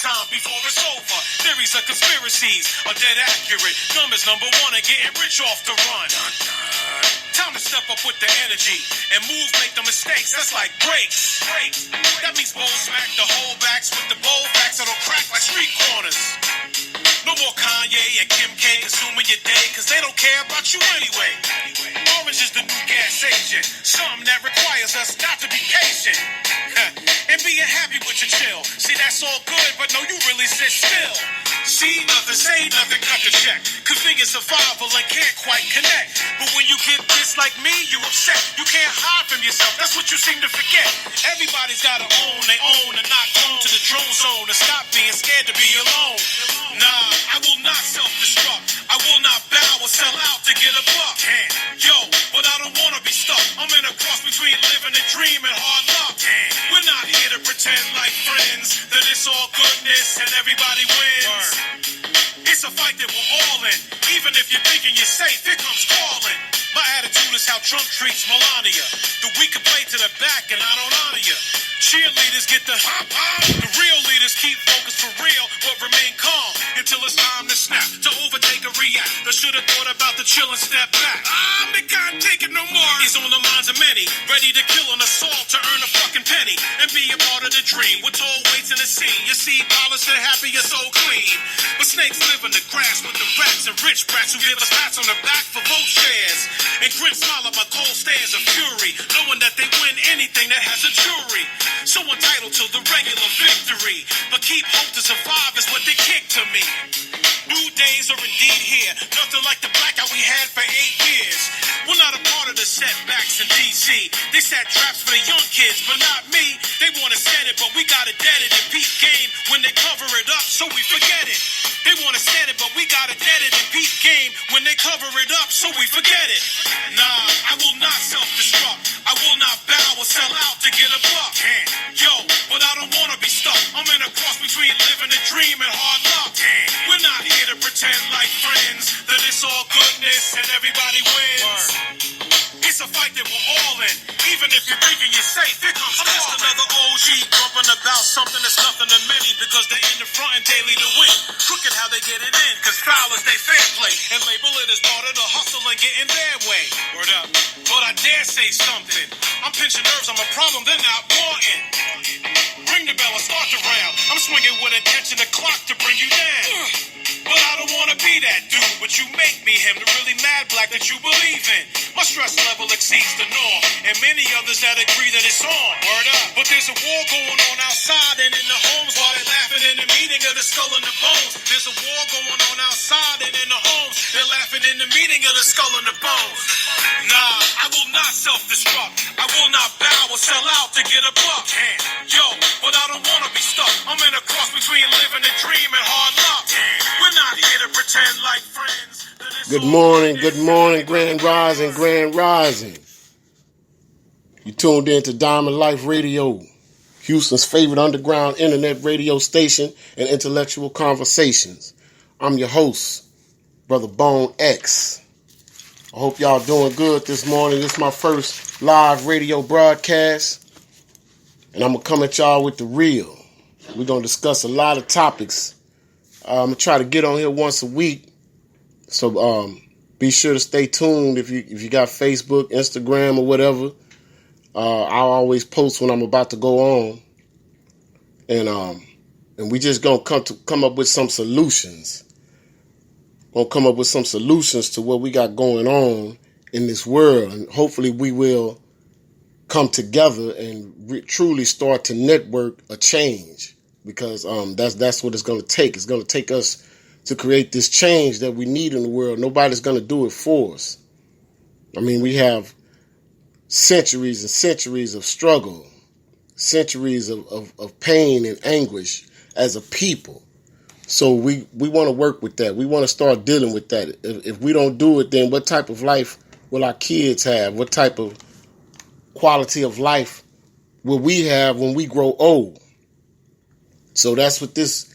time before it's over. Theories of conspiracies are dead accurate. Numbers number one and getting rich off the run. Time to step up with the energy and move, make the mistakes. That's like breaks. That means bold smack the whole backs with the bold facts that'll crack like street corners. No more Kanye and Kim K consuming your day, cause they don't care about you anyway. Orange is the new gas agent, something that requires us not to be patient. And being happy with your chill. See, that's all good, but no, you really sit still. See nothing, say nothing, cut the check. Configure survival and can't quite connect. But when you get this like me, you upset. You can't hide from yourself, that's what you seem to forget. Everybody's gotta own they own and not clone to the drone zone. And stop being scared to be alone. Nah, I will not self-destruct. I will not bow or sell out to get a buck. Yo, but I don't wanna be stuck. I'm in a cross between living a dream and hard luck. We're not here to pretend like friends, that it's all goodness and everybody wins. It's a fight that we're all in. Even if you're thinking you're safe, here comes calling. My attitude is how Trump treats Melania. The weak can play to the back and I don't honor you. Cheerleaders get the hop hop. The real leaders keep focused for real, but remain calm until it's time to snap, to overtake or react. They should have thought about the chill and step back. They can't take it no more. He's on the minds of many, ready to kill an assault to earn a fucking penny and be a part of the dream. With toll weights in the scene, you see polished and happy, you're so clean. But snakes live in the grass with the rats and rich brats who give us pats on the back for vote shares. And grin smile at my cold stares of fury, knowing that they win anything that has a jury. So entitled to the regular victory, but keep hope to survive is what they kick to me. New days are indeed here, nothing like the blackout we had for 8 years. We're not a part of the setbacks in D.C. They set traps for the young kids, but not me. They want to set it, but we got it dead in peak game when they cover it up, so we forget it. They want to set it, but we got it dead in peak game when they cover it up, so we forget it. Nah, I will not self-destruct. I will not bow or sell out to get a buck. Yo, but I don't want to be stuck. I'm in a cross between living a dream and hard luck. We're not here to pretend like friends, that it's all goodness and everybody wins. It's a fight that we're all in. Even if you're thinking you're safe, here comes I'm just another OG grumping about something that's nothing to many, because they're in the front and daily to win. Crooked how they get it in, cause foul is they fair play, and label it as part of the hustle and getting their way. Word up. But I dare say something. I'm pinching nerves, I'm a problem they're not wanting. Ring the bell and start the round. I'm swinging with intention to clock to bring you down. But I don't wanna be that dude, but you make me him, the really mad black that you believe in. My stress level exceeds the norm, and many others that agree that it's on. Word up. But there's a war going on outside and in the homes, while they're laughing in the meeting of the skull and the bones. There's a war going on outside and in the homes, they're laughing in the meeting of the skull and the bones. Nah, I will not self-destruct. I will not bow or sell out to get a buck. Yo, but I don't wanna be stuck. I'm in a cross between living a dream and hard luck. We're not here to pretend like friends. Good morning, Grand Rising, Grand Rising. You tuned in to Diamond Life Radio, Houston's favorite underground internet radio station and intellectual conversations. I'm your host, Brother Bone X. I hope y'all doing good this morning. This is my first live radio broadcast, and I'm going to come at y'all with the real. We're going to discuss a lot of topics. I'm going to try to get on here once a week, so be sure to stay tuned if you got Facebook, Instagram, or whatever. I'll always post when I'm about to go on, and we just going to come up with some solutions. Gonna come up with some solutions to what we got going on in this world, and hopefully we will come together and truly start to network a change, because that's what it's going to take. It's going to take us to create this change that we need in the world. Nobody's going to do it for us. I mean, we have centuries and centuries of struggle, centuries of pain and anguish as a people. So we want to work with that. We want to start dealing with that. If we don't do it, then what type of life will our kids have? What type of quality of life will we have when we grow old? So that's what this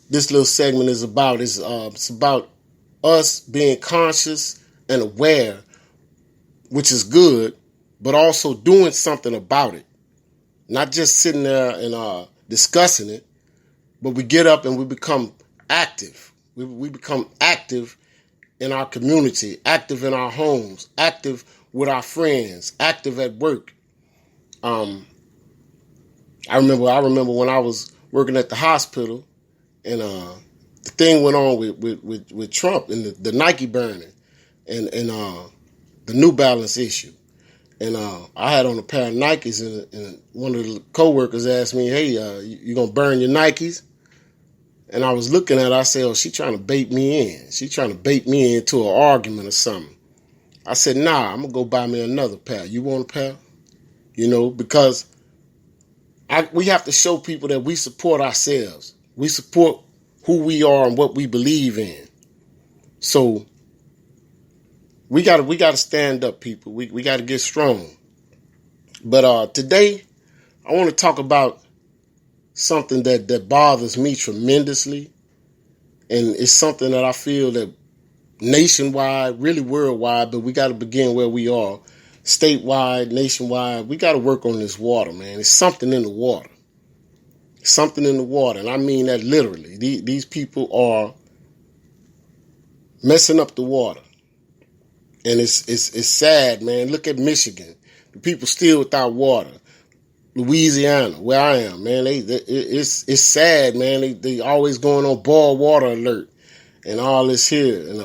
little segment is about. It's about us being conscious and aware, which is good, but also doing something about it. Not just sitting there and discussing it, But we get up and we become active. We become active in our community, active in our homes, active with our friends, active at work. I remember when I was working at the hospital, and the thing went on with Trump and the Nike burning, and the New Balance issue. And I had on a pair of Nikes, and one of the coworkers asked me, "Hey, you gonna burn your Nikes?" And I was looking at her, I said, "Oh, she trying to bait me in. She trying to bait me into an argument or something." I said, "Nah, I'm gonna go buy me another pair. You want a pair?" Because we have to show people that we support ourselves. We support who we are and what we believe in. So we gotta stand up, people. We gotta get strong. But today, I want to talk about something that bothers me tremendously, and it's something that I feel that nationwide, really worldwide, but we got to begin where we are, statewide, nationwide. We got to work on this water, man. It's something in the water. Something in the water, and I mean that literally. These people are messing up the water, and it's sad, man. Look at Michigan. The people still without water. Louisiana, where I am, man, it's sad, man. They always going on boil water alert and all this here. And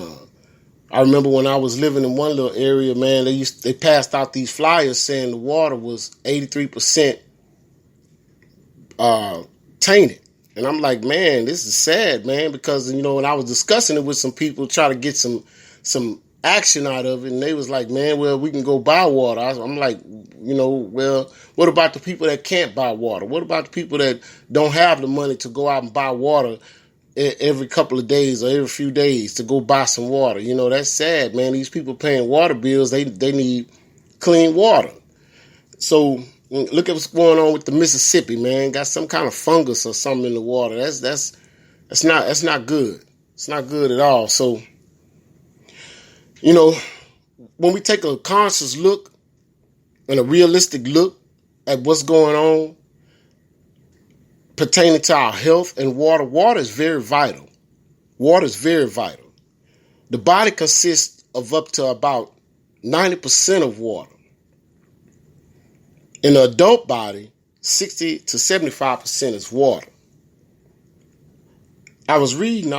I remember when I was living in one little area, man, they passed out these flyers saying the water was 83% tainted. And I'm like, man, this is sad, man, because when I was discussing it with some people, try to get some action out of it, and they was like, man, well, we can go buy water. I'm like, well, what about the people that can't buy water? What about the people that don't have the money to go out and buy water every couple of days or every few days to go buy some water? That's sad, man. These people paying water bills, they need clean water. So look at what's going on with the Mississippi, man. Got some kind of fungus or something in the water. That's not good. It's not good at all. So when we take a conscious look and a realistic look at what's going on pertaining to our health and water is very vital. Water is very vital. The body consists of up to about 90% of water. In the adult body, 60 to 75% is water. I was reading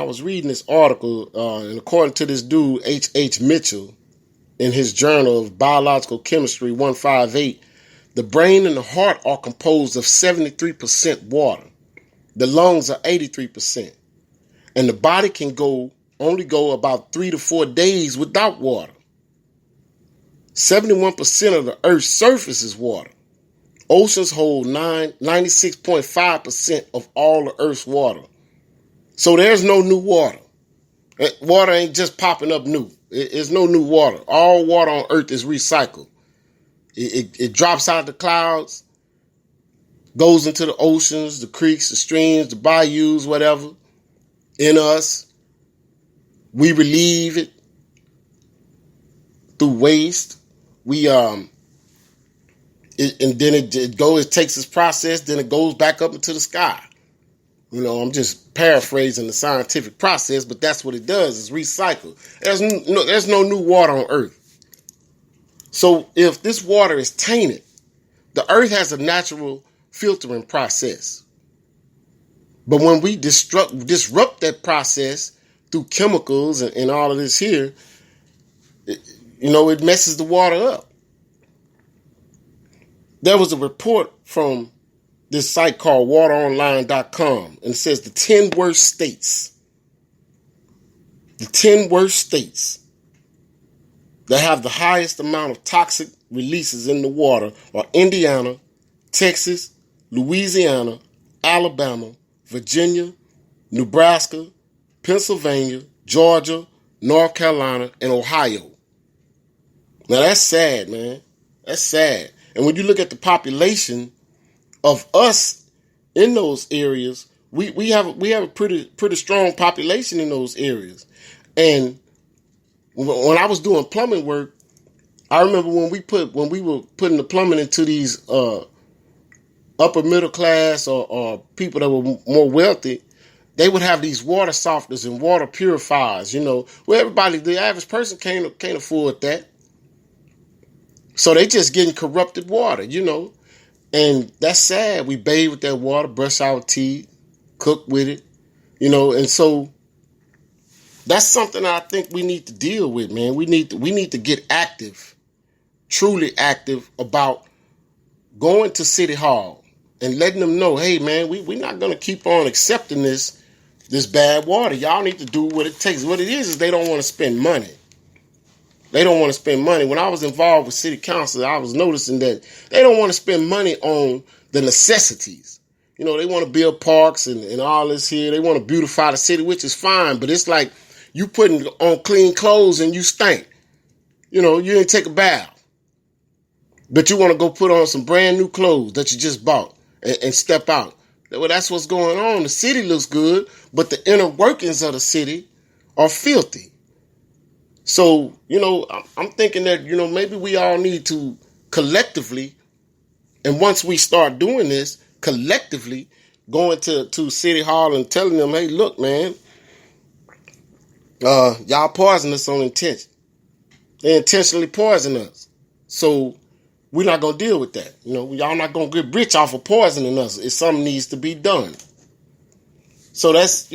this article, and according to this dude, H. Mitchell, in his Journal of Biological Chemistry 158, the brain and the heart are composed of 73% water. The lungs are 83%. And the body can only go about 3 to 4 days without water. 71% of the Earth's surface is water. Oceans hold 96.5% of all the Earth's water. So there's no new water. Water ain't just popping up new. There's no new water. All water on Earth is recycled. It drops out the clouds, goes into the oceans, the creeks, the streams, the bayous, whatever. In us, we relieve it through waste. And then it takes its process, then it goes back up into the sky. I'm just paraphrasing the scientific process, but that's what it does, is recycle. There's no new water on Earth. So if this water is tainted, the Earth has a natural filtering process. But when we disrupt that process through chemicals and all of this here, it messes the water up. There was a report from this site called wateronline.com, and it says the 10 worst states. The 10 worst states that have the highest amount of toxic releases in the water are Indiana, Texas, Louisiana, Alabama, Virginia, Nebraska, Pennsylvania, Georgia, North Carolina, and Ohio. Now that's sad, man. That's sad. And when you look at the population of us in those areas, we have a pretty strong population in those areas. And when I was doing plumbing work, I remember when we were putting the plumbing into these upper middle class or people that were more wealthy, they would have these water softeners and water purifiers, where everybody, the average person can't afford that. So they just getting corrupted water, and that's sad. We bathe with that water, brush our teeth, cook with it, and so that's something I think we need to deal with, man. We need to get active, truly active about going to City Hall and letting them know, hey, man, we're not going to keep on accepting this bad water. Y'all need to do what it takes. What it is they don't want to spend money. They don't want to spend money. When I was involved with city council, I was noticing that they don't want to spend money on the necessities. They want to build parks and all this here. They want to beautify the city, which is fine. But it's like you putting on clean clothes and you stink. You didn't take a bath. But you want to go put on some brand new clothes that you just bought and step out. Well, that's what's going on. The city looks good, but the inner workings of the city are filthy. So, I'm thinking that, maybe we all need to collectively, and once we start doing this, collectively going to City Hall and telling them, hey, look, man, y'all poison us on intention. They intentionally poison us. So we're not going to deal with that. Y'all not going to get rich off of poisoning us. If something needs to be done. So that's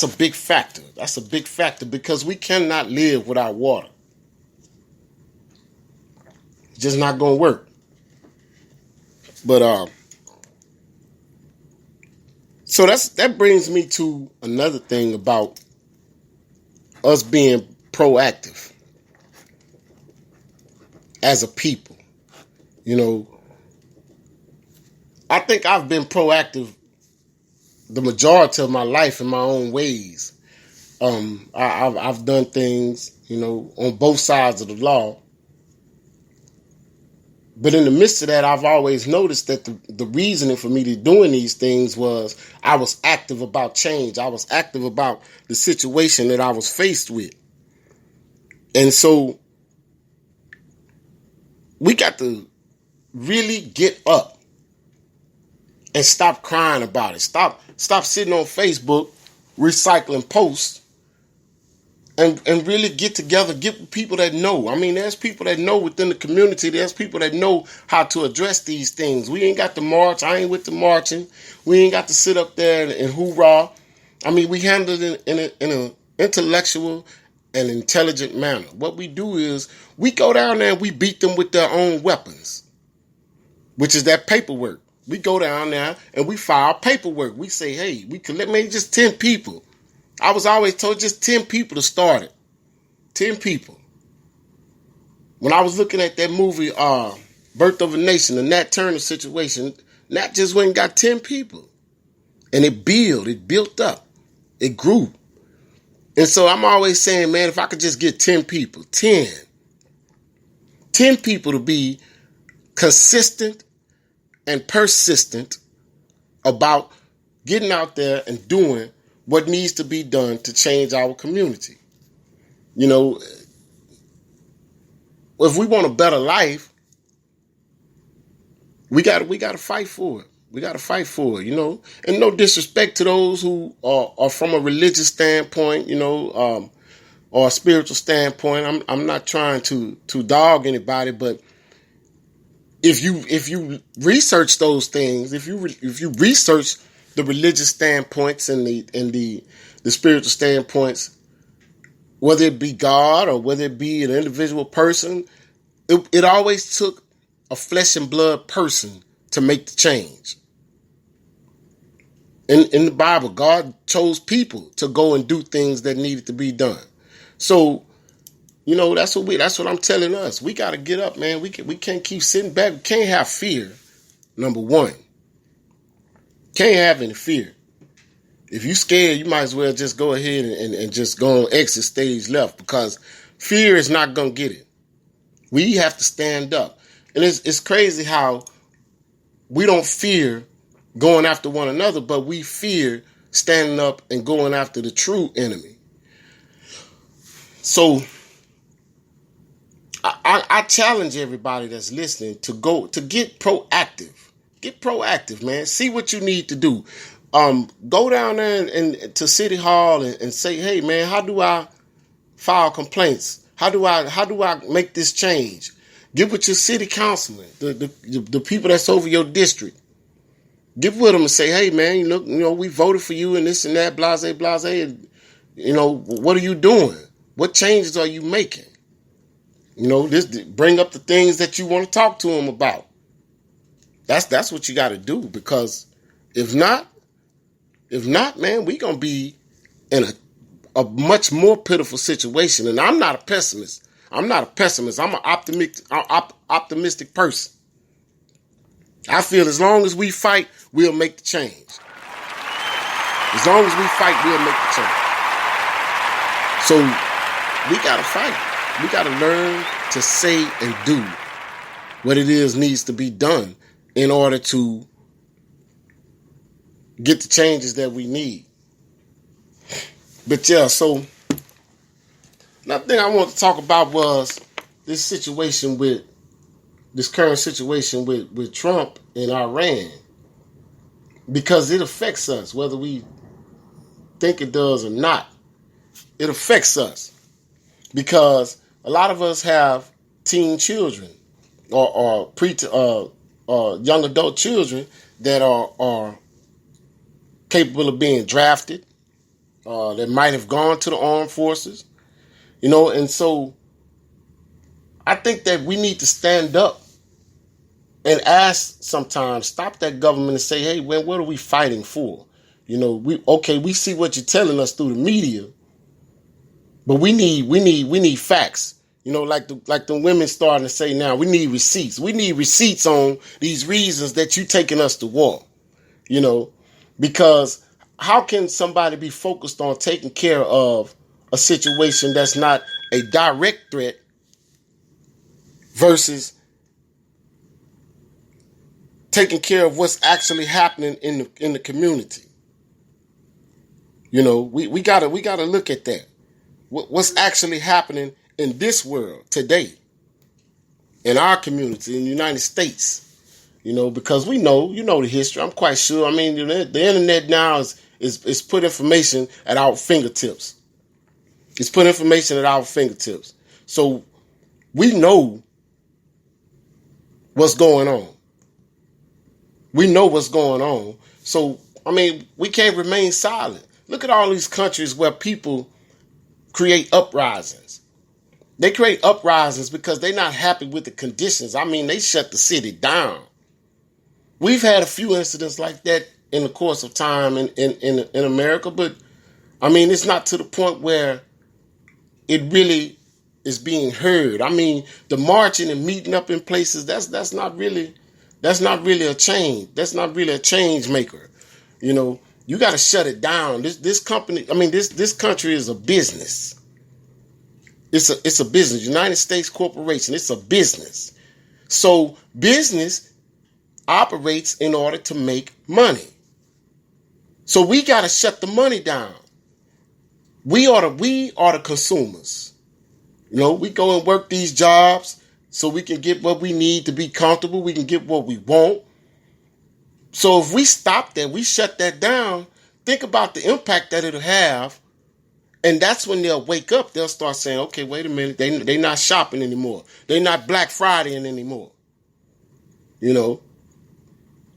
a big factor. That's a big factor because we cannot live without water. It's just not going to work. But so that brings me to another thing about us being proactive as a people. I think I've been proactive the majority of my life in my own ways. I've done things, on both sides of the law. But in the midst of that, I've always noticed that the reasoning for me to doing these things was I was active about change. I was active about the situation that I was faced with. And so we got to really get up and stop crying about it. Stop sitting on Facebook recycling posts and really get together, get with people that know. I mean, there's people that know within the community. There's people that know how to address these things. We ain't got to march. I ain't with the marching. We ain't got to sit up there and hoorah. I mean, we handle it in an intellectual and intelligent manner. What we do is we go down there and we beat them with their own weapons, which is that paperwork. We go down there and we file paperwork. We say, hey, we collect maybe just 10 people. I was always told just 10 people to start it. 10 people. When I was looking at that movie, Birth of a Nation, the Nat Turner situation, Nat just went and got 10 people. And it built up. It grew. And so I'm always saying, man, if I could just get 10 people, 10 people to be consistent and persistent about getting out there and doing what needs to be done to change our community. If we want a better life, we got to fight for it. We got to fight for it, And no disrespect to those who are from a religious standpoint, or a spiritual standpoint. I'm not trying to dog anybody, but if you research those things, if you research the religious standpoints and the spiritual standpoints, whether it be God or whether it be an individual person, it always took a flesh and blood person to make the change. In the Bible, God chose people to go and do things that needed to be done. So, that's what I'm telling us. We got to get up, man. We can't keep sitting back. We can't have fear. Number one. Can't have any fear. If you scared, you might as well just go ahead and just go on exit stage left, because fear is not going to get it. We have to stand up. And it's crazy how we don't fear going after one another, but we fear standing up and going after the true enemy. So I challenge everybody that's listening to get proactive. Get proactive, man. See what you need to do. Go down there and to City Hall and say, hey, man, how do I file complaints? How do I make this change? Get with your city councilman, the people that's over your district. Get with them and say, hey, man, you know, we voted for you and this and that, blase, blase. And, you know, what are you doing? What changes are you making? You know, bring up the things that you want to talk to them about. That's what you got to do, because if not, man, we gonna be in a much more pitiful situation. And I'm not a pessimist. I'm an optimistic person. I feel as long as we fight, we'll make the change. As long as we fight, we'll make the change. So we gotta fight. We gotta learn to say and do what it is needs to be done in order to get the changes that we need. But yeah, so another thing I want to talk about was this current situation with Trump and Iran, because it affects us, whether we think it does or not. It affects us because a lot of us have teen children or young adult children that are capable of being drafted, that might have gone to the armed forces, you know, and so I think that we need to stand up and ask sometimes, stop that government and say, hey, man, what are we fighting for? You know, we see what you're telling us through the media, but we need facts. You know, like the women starting to say now, we need receipts. We need receipts on these reasons that you taking us to war. You know, because how can somebody be focused on taking care of a situation that's not a direct threat versus taking care of what's actually happening in the community? You know, we gotta look at that. What's actually happening in this world today, in our community, in the United States. You know, because we know, you know the history. I'm quite sure. I mean, the internet now is put information at our fingertips. It's put information at our fingertips. So we know what's going on. We know what's going on. So, I mean, we can't remain silent. Look at all these countries where people create uprisings. They create uprisings because they're not happy with the conditions. I mean, they shut the city down. We've had a few incidents like that in the course of time in America, but I mean, it's not to the point where it really is being heard. I mean, the marching and meeting up in places, that's not really a change. That's not really a change maker. You know, you got to shut it down. This company, I mean, this country is a business. It's a business. United States Corporation. It's a business. So business operates in order to make money. So we got to shut the money down. We are the consumers. You know, we go and work these jobs so we can get what we need to be comfortable. We can get what we want. So if we stop that, we shut that down, think about the impact that it'll have. And that's when they'll wake up. They'll start saying, okay, wait a minute. They're not shopping anymore. They're not Black Fridaying anymore. You know,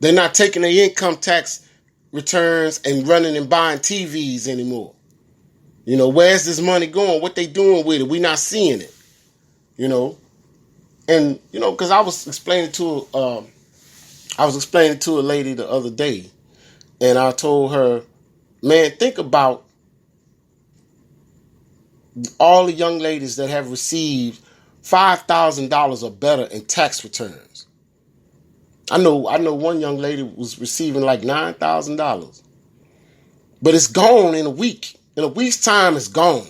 they're not taking their income tax returns and running and buying TVs anymore. You know, where's this money going? What they doing with it? We're not seeing it. You know, and you know, because I was explaining to a lady the other day, and I told her, man, think about all the young ladies that have received $5,000 or better in tax returns. I know one young lady was receiving like $9,000, but it's gone in a week. In a week's time, it's gone,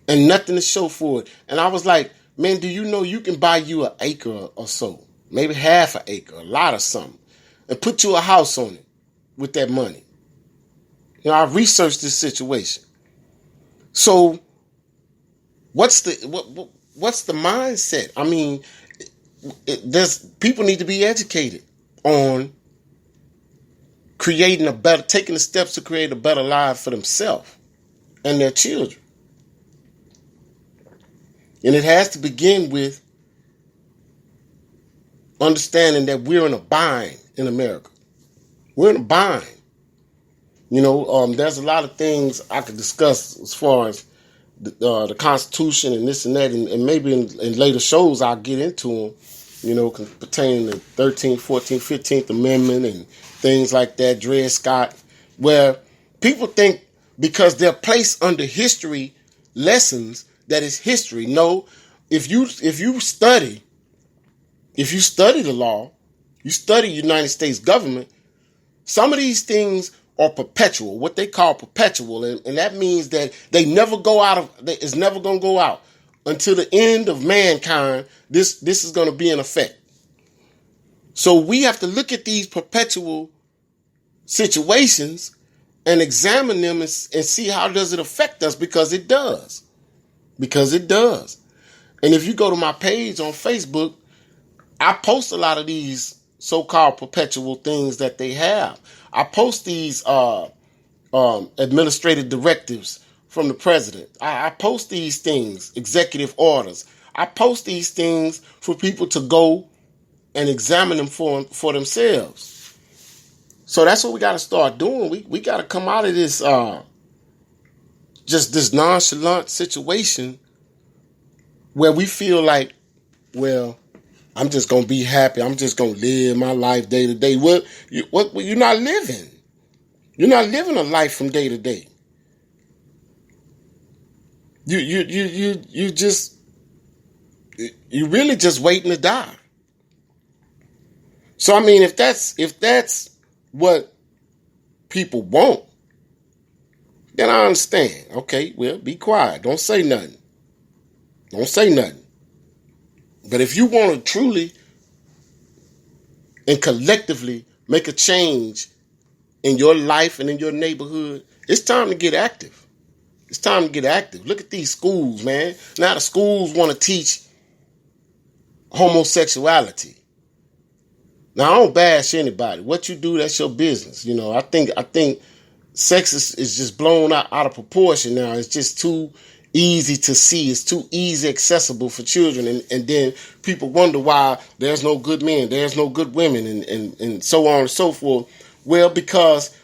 and nothing to show for it. And I was like, man, do you know you can buy you an acre or so, maybe half an acre, a lot of something, and put you a house on it with that money? You know, I've researched this situation. So, what's the mindset? I mean, there's people need to be educated on taking the steps to create a better life for themselves and their children. And it has to begin with understanding that we're in a bind in America. We're in a bind. There's a lot of things I could discuss as far as the Constitution and this and that, and maybe in later shows I'll get into them, pertaining to 13th, 14th, 15th Amendment and things like that, Dred Scott, where people think because they're placed under history lessons that it's history. No, if you study the law, you study United States government, some of these things are perpetual, what they call perpetual, and that means that it's never going to go out until the end of mankind. This is going to be in effect. So we have to look at these perpetual situations and examine them and see how does it affect us, because it does. And if you go to my page on Facebook, I post a lot of these so-called perpetual things that they have. I post these administrative directives from the president. I post these things, executive orders. I post these things for people to go and examine them for themselves. So that's what we got to start doing. We got to come out of this just this nonchalant situation where we feel like, well, I'm just going to be happy. I'm just going to live my life day to day. What you're not living. You're not living a life from day to day. You really just waiting to die. So I mean, if that's what people want, then I understand. Okay, well, be quiet. Don't say nothing. But if you want to truly and collectively make a change in your life and in your neighborhood, it's time to get active. Look at these schools, man. Now the schools want to teach homosexuality. Now, I don't bash anybody. What you do, that's your business. I think sex is just blown out of proportion now. It's just too easy to see. It's too easy accessible for children. And then people wonder why there's no good men, there's no good women, and so on and so forth. Well, because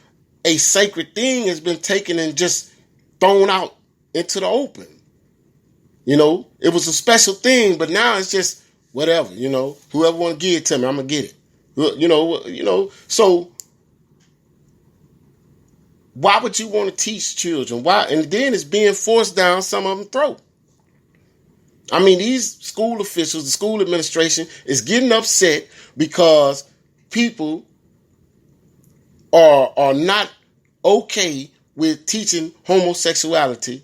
a sacred thing has been taken and just thrown out into the open. It was a special thing, but now it's just whatever, whoever want to give it to me, I'm going to get it. So why would you want to teach children? Why? And then it's being forced down some of them throat. I mean, these school officials, the school administration is getting upset because people are not okay with teaching homosexuality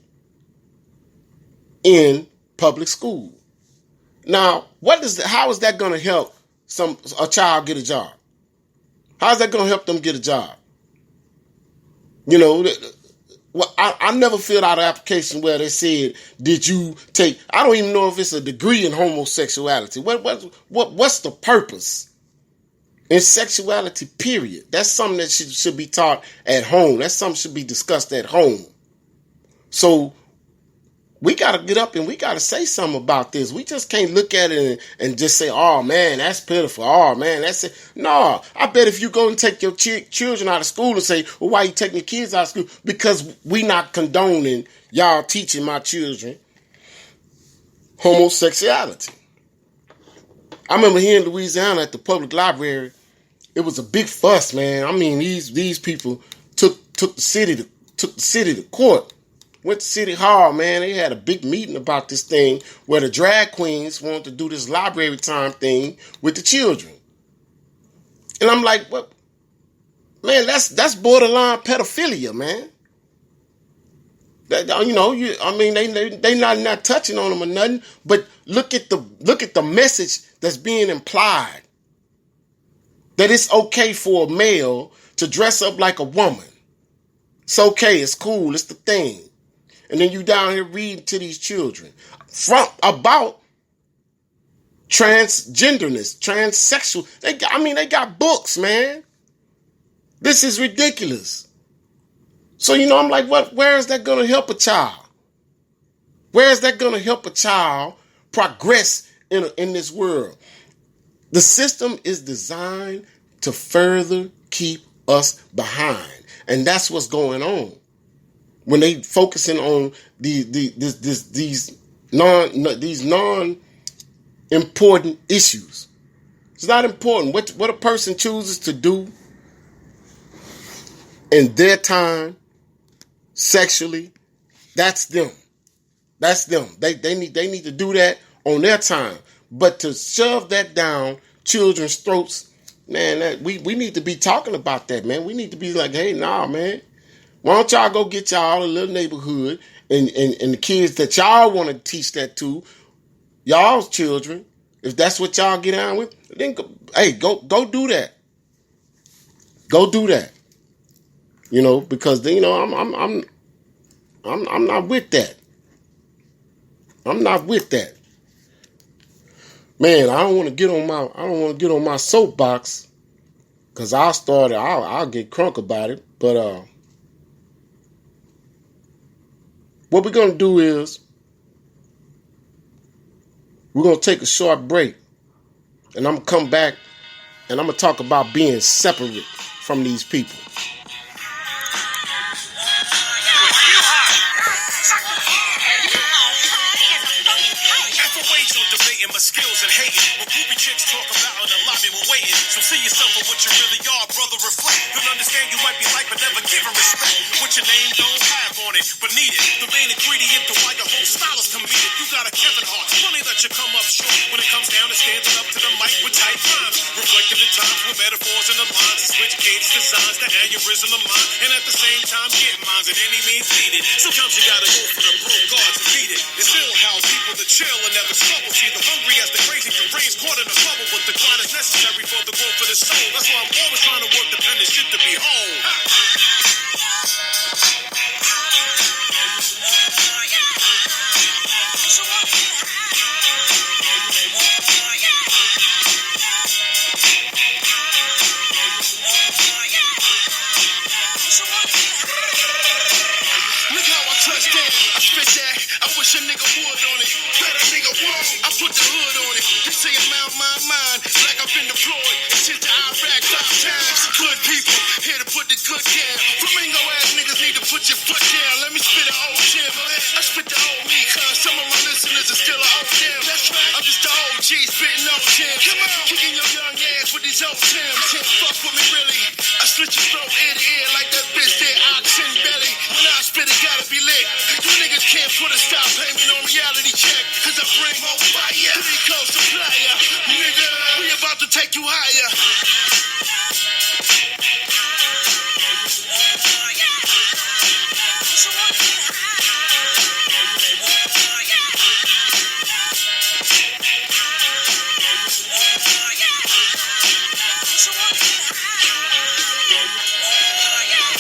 in public school. Now, how is that going to help a child get a job? How is that going to help them get a job? I never filled out an application where they said, did you take, I don't even know if it's a degree in homosexuality. What's the purpose in sexuality, period? That's something that should be taught at home. That's something that should be discussed at home. So we got to get up and we got to say something about this. We just can't look at it and just say, oh, man, that's pitiful. Oh, man, that's it. No, I bet if you go and take your children out of school and say, well, why are you taking your kids out of school? Because we not condoning y'all teaching my children homosexuality. I remember here in Louisiana at the public library, it was a big fuss, man. I mean, these people took the city to court. Went to City Hall, man. They had a big meeting about this thing where the drag queens wanted to do this library time thing with the children. And I'm like, what? Man, that's borderline pedophilia, man. They not touching on them or nothing. But look at the message that's being implied. That it's okay for a male to dress up like a woman. It's okay. It's cool. It's the thing. And then you down here reading to these children about transgenderness, transsexual. They got books, man. This is ridiculous. So, I'm like, where is that going to help a child? Where is that going to help a child progress in this world? The system is designed to further keep us behind. And that's what's going on. When they focusing on these non-important issues. It's not important. What a person chooses to do in their time, sexually, that's them. That's them. They need to do that on their time. But to shove that down children's throats, man, we need to be talking about that, man. We need to be like, hey, nah, man. Why don't y'all go get y'all a little neighborhood and the kids that y'all want to teach that to, y'all's children, if that's what y'all get on with, then go do that. Go do that. Because I'm not with that. I'm not with that. Man, I don't want to get on my soapbox, because I'll get crunk about it. But what we're gonna do is we're gonna take a short break, and I'm gonna come back and I'm gonna talk about being separate from these people. Debating my skills and hating. When groupie chicks talk about in the lobby, we're waiting. So see yourself for what you really are, brother, reflect. You'll understand you might be like, but never give respect. What your name don't have on it, but need it. The main ingredient to why your whole style is comedic. You got a Kevin Hart, funny that you come up short when it comes down to standing up to the mic with tight rhymes. Reflecting the times with metaphors and the lines, switch cadence designs, the aneurysm of mind, and at the same time getting minds at any means needed. Sometimes you gotta go for the broke guards and beat it. It's ill how people that chill and never struggle. See the hungry as the crazy can raise caught in the bubble, but the grind is necessary for the growth of the soul. That's why I'm always trying to work the pen and shit to be whole. Look how I touch that, I spit that. I wish a nigga would on it. Better nigga won't, I put the hood on it. They say I'm out my mind, like I've been deployed. Since the Iraq 5 times. Good people, here to put the good down. Flamingo ass niggas need to put your foot down. Let me spit an old jam. I spit the old me, cause some of my listeners are still an old jam. That's right, I'm just the OG spitting old jams. Come on, kicking your young ass with these old jams. Can't fuck with me really. I slit your throat ear to ear like that bitch there, oxen belly. When I spit it gotta be lit. You niggas can't put a stop payment on reality check, cause I bring more fire. 3 coast supplier, nigga, we about to take you higher.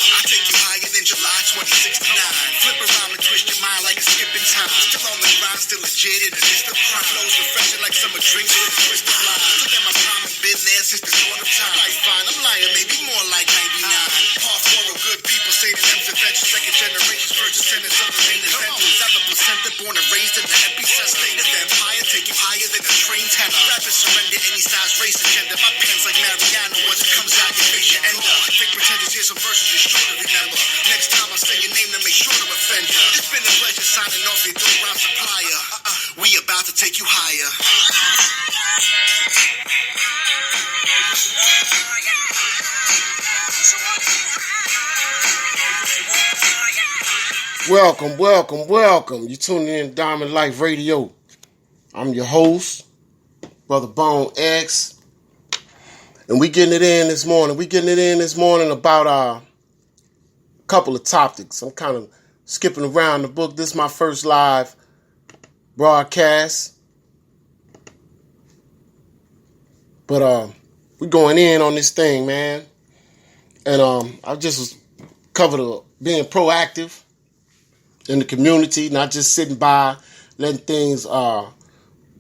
I take you higher than July 2069. Flip around and twist your mind like it's skipping time. Still on the grind, still legit in the midst of crime. Flows refreshing like summer drinks with a twist of lime. Look at my prime and been there since the dawn of time. Right, fine, I'm lying, maybe more like 99. Par for a good people say that M's adventures. Second generation's first descendants of the main inventors. I'm a placenta born and raised in the epicenter. State of empire, take you higher than a trained tenor. Rappers surrender any size, race, agenda. My pen's like Mariana, once it comes out, your face, your end up. Fake pretenders, hear some verses you're sure to remember. Next time I say your name to make sure to offend you. It's been a pleasure signing off your dope rhyme supplier. We about to take you higher. Welcome. You tuning in to Diamond Life Radio. I'm your host, Brother Bone X. And we getting it in this morning. About a couple of topics. I'm kind of skipping around the book. This is my first live broadcast. But we're going in on this thing, man. And I just was covered being proactive in the community, not just sitting by, letting things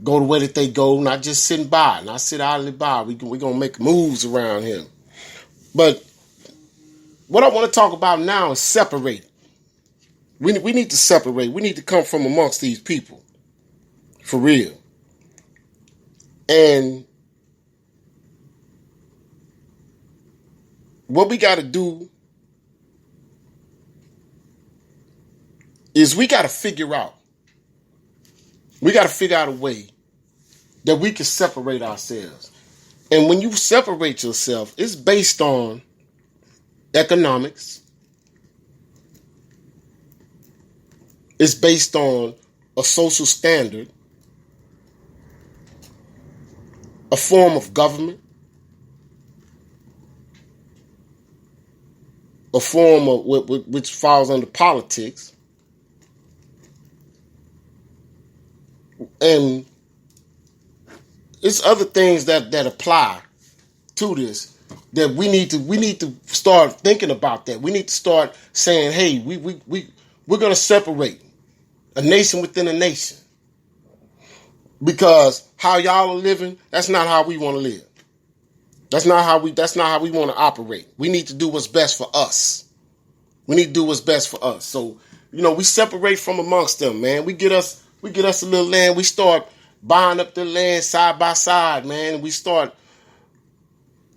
go the way that they go, not just sitting by, not sit idly by. We're going to make moves around here. But what I want to talk about now is separate. We need to separate. We need to come from amongst these people. For real. And what we got to do is we got to figure out a way that we can separate ourselves. And when you separate yourself, it's based on economics. It's based on a social standard, a form of government, a form of which falls under politics, and it's other things that apply to this that we need to start thinking about. That we need to start saying, hey, we're going to separate a nation within a nation, because how y'all are living, that's not how we want to live. That's not how we want to operate. We need to do what's best for us. We need to do what's best for us. So, we separate from amongst them, man. We get us a little land. We start buying up the land side by side, man. And we start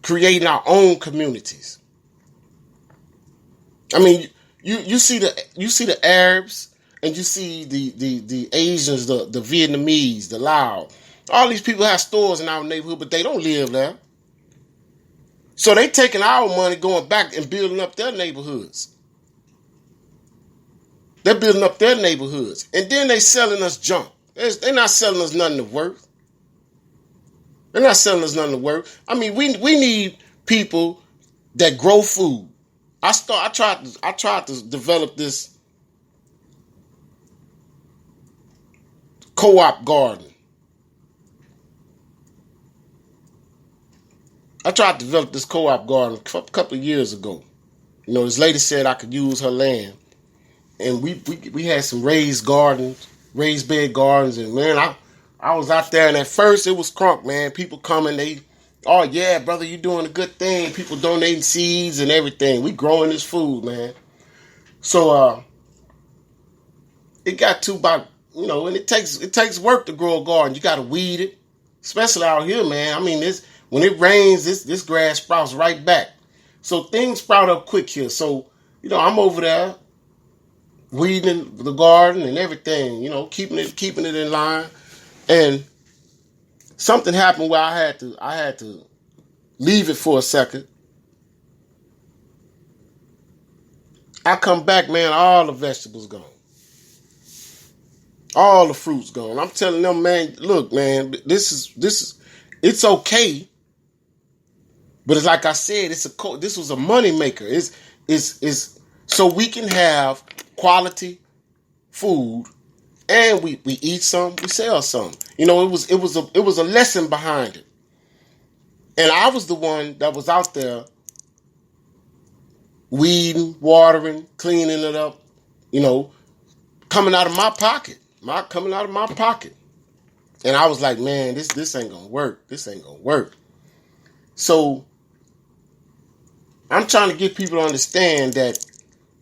creating our own communities. I mean, you see the Arabs, and you see the Asians, the Vietnamese, the Lao. All these people have stores in our neighborhood, but they don't live there. So they taking our money, going back and building up their neighborhoods. They're building up their neighborhoods. And then they selling us junk. They're not selling us nothing of worth. They're not selling us nothing of worth. I mean, we need people that grow food. I tried to develop this co-op garden. I tried to develop this co-op garden a couple of years ago. This lady said I could use her land. And we had some raised bed gardens. And, man, I was out there, and at first it was crunk, man. People coming, oh, yeah, brother, you're doing a good thing. People donating seeds and everything. We growing this food, man. So it got to about, and it takes work to grow a garden. You got to weed it, especially out here, man. I mean, when it rains, this grass sprouts right back. So things sprout up quick here. So, I'm over there weeding the garden and everything, keeping it in line. And something happened where I had to leave it for a second. I come back, man, all the vegetables gone. All the fruits gone. I'm telling them, man, look, man, this is it's okay. But it's like I said, this was a money maker. It's so we can have quality food, and we eat some, we sell some. It was a lesson behind it. And I was the one that was out there weeding, watering, cleaning it up, coming out of my pocket. Coming out of my pocket. And I was like, man, this ain't gonna work. This ain't gonna work. So I'm trying to get people to understand that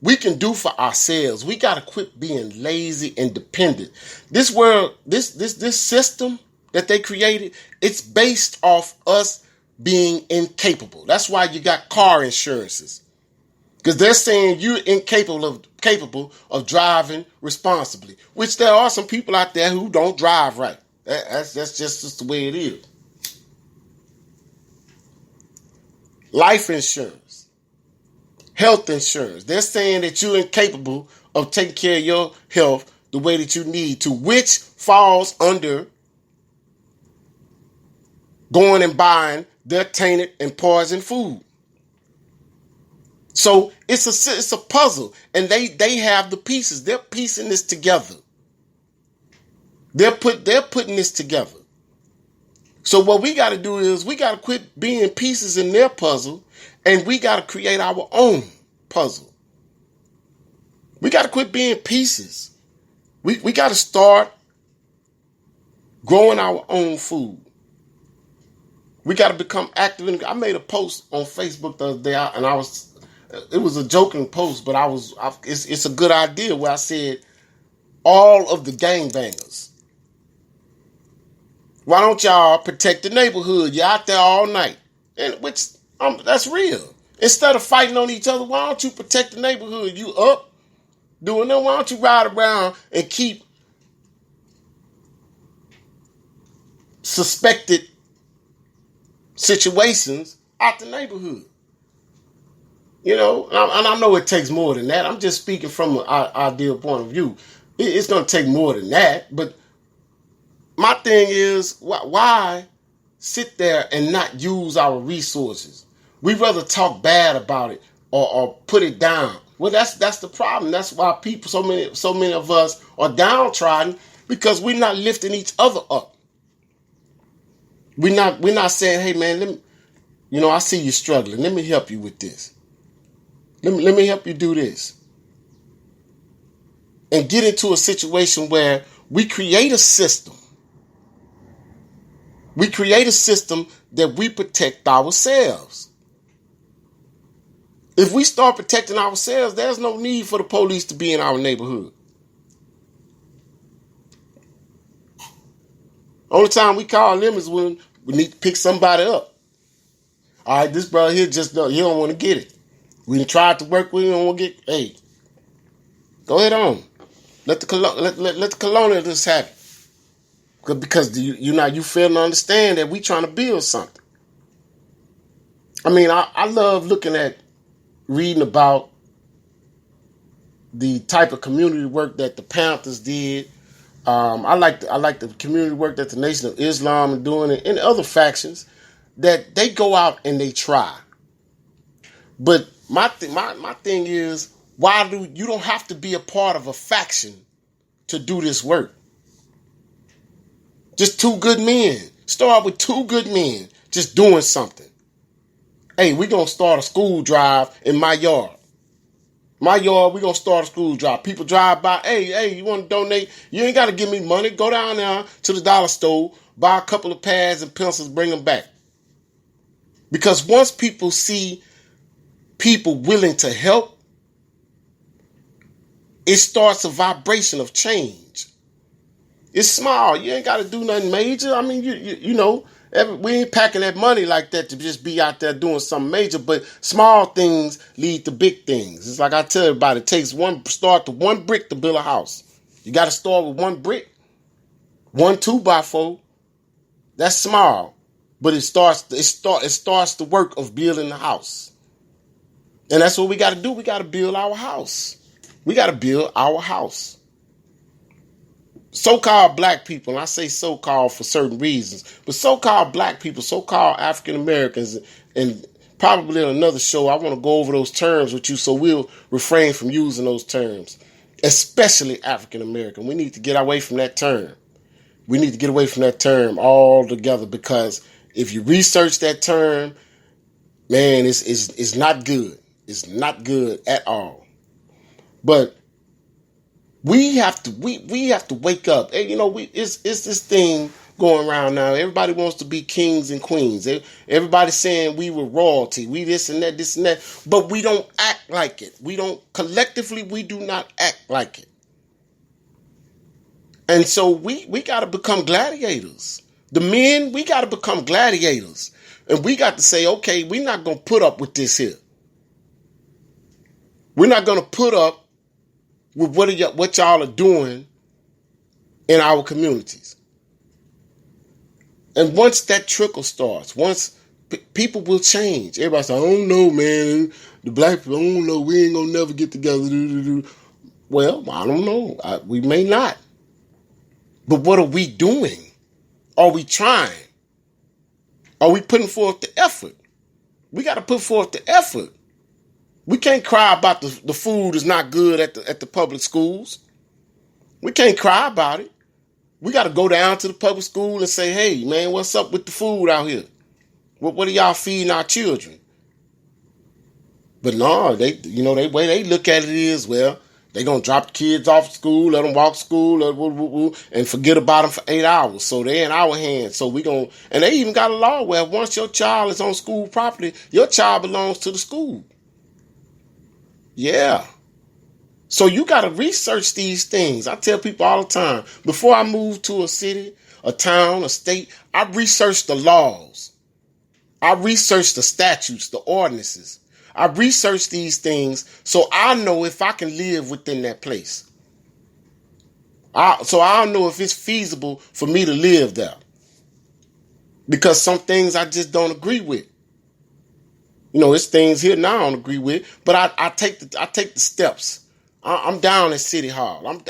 we can do for ourselves. We got to quit being lazy and dependent. This world, this system that they created, it's based off us being incapable. That's why you got car insurances. Because they're saying you're capable of driving responsibly. Which there are some people out there who don't drive right. That's just the way it is. Life insurance. Health insurance. They're saying that you're incapable of taking care of your health the way that you need to, which falls under going and buying their tainted and poisoned food. So it's a puzzle, and they have the pieces. They're piecing this together. They're putting this together. So what we got to do is we got to quit being pieces in their puzzle, and we got to create our own puzzle. We got to quit being pieces. We got to start growing our own food. We got to become active. I made a post on Facebook the other day, and it was a joking post, but it's a good idea where I said, all of the gangbangers, why don't y'all protect the neighborhood? You're out there all night, and that's real. Instead of fighting on each other, why don't you protect the neighborhood? You up doing that? Why don't you ride around and keep suspected situations out the neighborhood? You know, and I know it takes more than that. I'm just speaking from an ideal point of view. It's going to take more than that. But my thing is, why sit there and not use our resources? We'd rather talk bad about it or put it down. Well, that's the problem. That's why so many of us are downtrodden, because we're not lifting each other up. We're not saying, hey man, I see you struggling. Let me help you with this. Let me help you do this. And get into a situation where we create a system. We create a system that we protect ourselves. If we start protecting ourselves, there's no need for the police to be in our neighborhood. Only time we call them is when we need to pick somebody up. All right, this brother here he don't want to get it. We tried to work with him, don't want to get. Hey, go ahead on. Let the colonialists have it. Because you fail to understand that we trying to build something. I mean, I love reading about the type of community work that the Panthers did. I like the community work that the Nation of Islam are doing, and other factions that they go out and they try. But my thing is, you don't have to be a part of a faction to do this work? Just two good men. Start with two good men just doing something. Hey, we're going to start a school drive in my yard. My yard, we're going to start a school drive. People drive by, hey, you want to donate? You ain't got to give me money. Go down there to the dollar store, buy a couple of pads and pencils, bring them back. Because once people see people willing to help, it starts a vibration of change. It's small. You ain't got to do nothing major. I mean, we ain't packing that money like that to just be out there doing something major, but small things lead to big things. It's like I tell everybody, it takes one brick to build a house. You got to start with one brick, 1 2x4. That's small, but it starts the work of building the house. And that's what we got to do. We got to build our house. We got to build our house. So-called black people, and I say so-called for certain reasons, but so-called black people, so-called African Americans, and probably in another show, I want to go over those terms with you, so we'll refrain from using those terms, especially African American. We need to get away from that term. We need to get away from that term altogether, because if you research that term, man, it's not good. It's not good at all. But we have to wake up. And, it's this thing going around now. Everybody wants to be kings and queens. Everybody's saying we were royalty. We this and that. But we don't act like it. We do not act like it. And so we got to become gladiators. The men, we got to become gladiators. And we got to say, okay, we're not going to put up with this here. We're not going to put up with what y'all are doing in our communities. And once that trickle starts, people will change. Everybody say, I don't know, man. The black people, I don't know. We ain't going to never get together. Well, I don't know. We may not. But what are we doing? Are we trying? Are we putting forth the effort? We got to put forth the effort. We can't cry about the food is not good at the public schools. We can't cry about it. We got to go down to the public school and say, hey, man, what's up with the food out here? What are y'all feeding our children? But no, the way they look at it is, well, They gonna drop the kids off at school, let them walk to school, and forget about them for 8 hours. So they're in our hands. So and they even got a law where once your child is on school property, your child belongs to the school. Yeah. So you got to research these things. I tell people all the time, before I move to a city, a town, a state, I research the laws. I research the statutes, the ordinances. I research these things so I know if I can live within that place. So I'll know if it's feasible for me to live there. Because some things I just don't agree with. It's things here now I don't agree with, but I take the steps. I'm down at City Hall.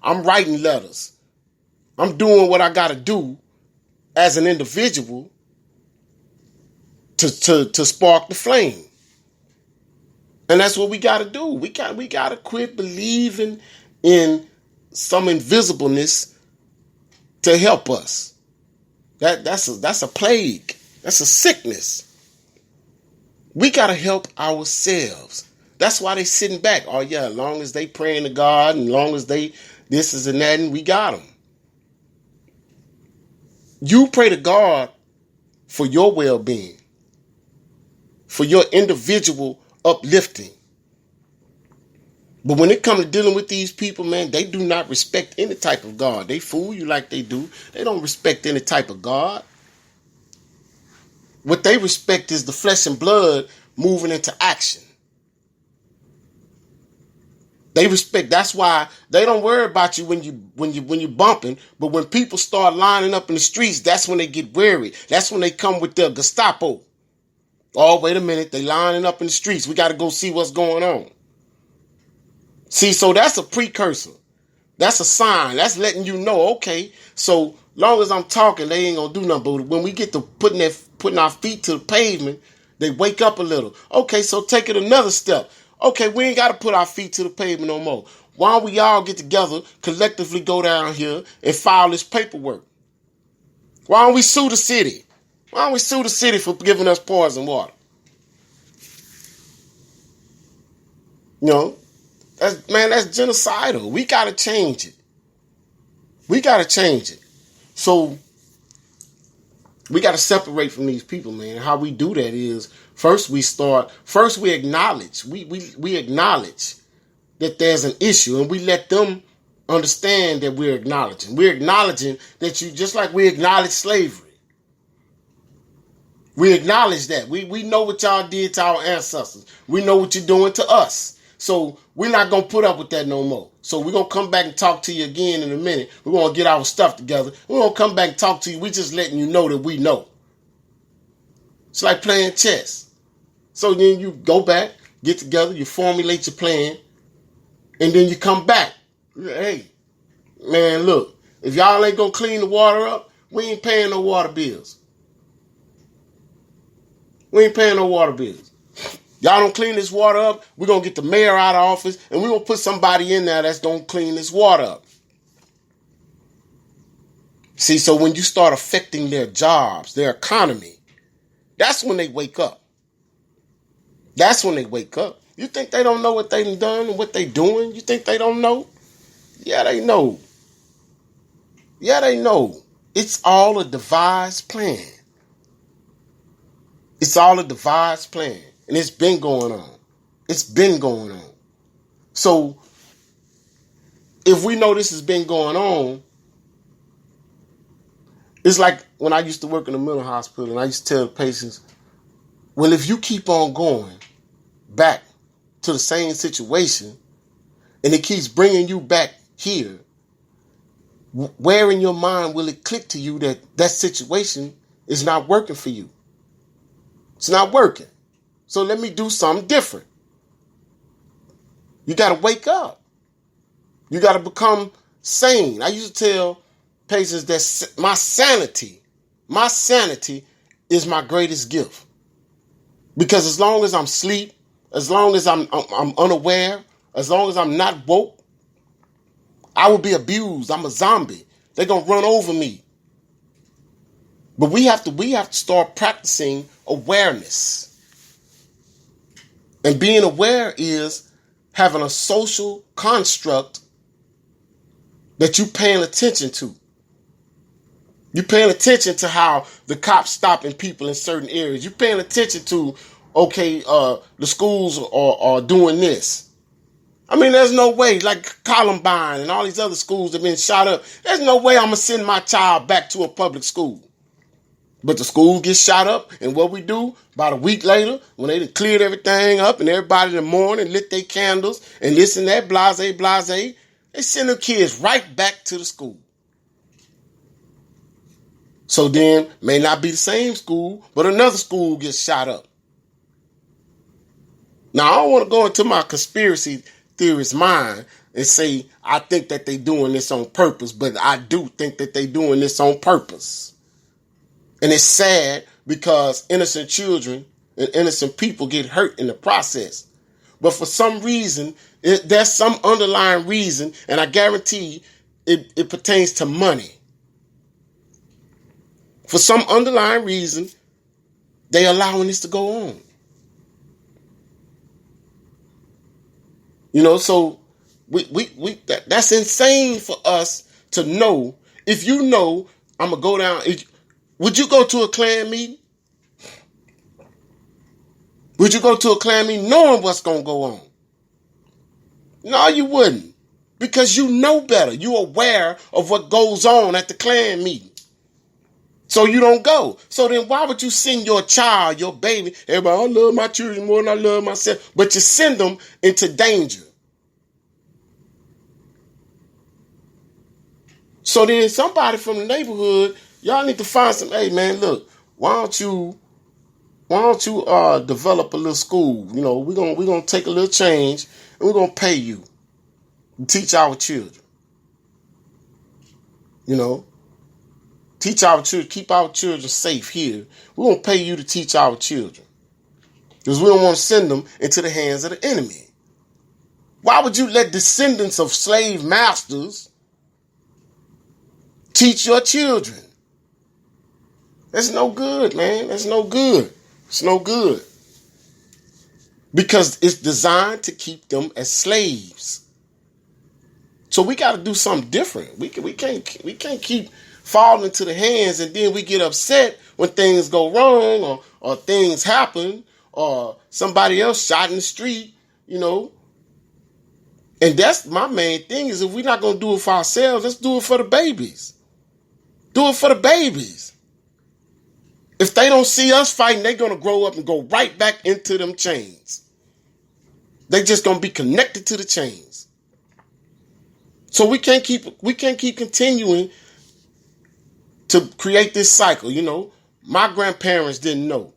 I'm writing letters. I'm doing what I got to do as an individual to spark the flame. And that's what we got to do. We got to quit believing in some invisibleness to help us. That's a plague. That's a sickness. We got to help ourselves. That's why they sitting back. Oh, yeah, as long as they praying to God and as long as they this is and that, and we got them. You pray to God for your well-being, for your individual uplifting. But when it comes to dealing with these people, man, they do not respect any type of God. They fool you like they do. They don't respect any type of God. What they respect is the flesh and blood moving into action. They respect. That's why they don't worry about you when you bumping. But when people start lining up in the streets, that's when they get wary. That's when they come with their Gestapo. Oh, wait a minute. They lining up in the streets. We got to go see what's going on. See, so that's a precursor. That's a sign. That's letting you know, okay, so long as I'm talking, they ain't going to do nothing. But when we get to putting our feet to the pavement, they wake up a little. Okay, so take it another step. Okay, we ain't got to put our feet to the pavement no more. Why don't we all get together, collectively go down here and file this paperwork? Why don't we sue the city? Why don't we sue the city for giving us poison water? That's genocidal. We got to change it. We got to change it. So we got to separate from these people, man. How we do that is first we acknowledge. We acknowledge that there's an issue and we let them understand that we're acknowledging. We're acknowledging that just like we acknowledge slavery. We acknowledge that. We know what y'all did to our ancestors. We know what you're doing to us. So we're not going to put up with that no more. So we're going to come back and talk to you again in a minute. We're going to get our stuff together. We're going to come back and talk to you. We're just letting you know that we know. It's like playing chess. So then you go back, get together, you formulate your plan, and then you come back. Hey, man, look, if y'all ain't going to clean the water up, we ain't paying no water bills. We ain't paying no water bills. Y'all don't clean this water up, we're going to get the mayor out of office and we're going to put somebody in there that's going to clean this water up. See, so when you start affecting their jobs, their economy, that's when they wake up. That's when they wake up. You think they don't know what they've done and what they doing? You think they don't know? Yeah, they know. Yeah, they know. It's all a devised plan. It's all a devised plan. And it's been going on. It's been going on. So, if we know this has been going on, it's like when I used to work in a mental hospital and I used to tell the patients, well, if you keep on going back to the same situation and it keeps bringing you back here, where in your mind will it click to you that that situation is not working for you? It's not working. So let me do something different. You got to wake up. You got to become sane. I used to tell patients that my sanity is my greatest gift. Because as long as I'm asleep, as long as I'm unaware, as long as I'm not woke, I will be abused. I'm a zombie. They're going to run over me. But we have to start practicing awareness. And being aware is, having a social construct that you paying attention to. You're paying attention to how the cops stopping people in certain areas. You're paying attention to, okay, the schools are doing this. I mean, there's no way, like Columbine and all these other schools have been shot up. There's no way I'm going to send my child back to a public school. But the school gets shot up, and what we do, about a week later, when they cleared everything up and everybody in the morning lit their candles and this and that, blase, they send the kids right back to the school. So then, may not be the same school, but another school gets shot up. Now, I don't want to go into my conspiracy theorist mind and say, I think that they doing this on purpose, but I do think that they doing this on purpose. And it's sad because innocent children and innocent people get hurt in the process. But for some reason, there's some underlying reason, and I guarantee it pertains to money. For some underlying reason, they allowing this to go on. You know, so that's insane for us to know. If you know, I'm going to go down. Would you go to a Klan meeting? Would you go to a Klan meeting knowing what's going to go on? No, you wouldn't. Because you know better. You're aware of what goes on at the Klan meeting. So you don't go. So then why would you send your child, your baby? Everybody, I love my children more than I love myself. But you send them into danger. So then somebody from the neighborhood, y'all need to find some, hey man, look, why don't you develop a little school? You know, we're gonna take a little change and we're gonna pay you to teach our children. You know, teach our children, keep our children safe here. We're gonna pay you to teach our children. Because we don't want to send them into the hands of the enemy. Why would you let descendants of slave masters teach your children? That's no good, man. That's no good. It's no good. Because it's designed to keep them as slaves. So we got to do something different. We can't keep falling into the hands and then we get upset when things go wrong or things happen or somebody else shot in the street, you know. And that's my main thing is if we're not going to do it for ourselves, let's do it for the babies. Do it for the babies. If they don't see us fighting, they're going to grow up and go right back into them chains. They just going to be connected to the chains. So we can't keep continuing to create this cycle. You know, my grandparents didn't know.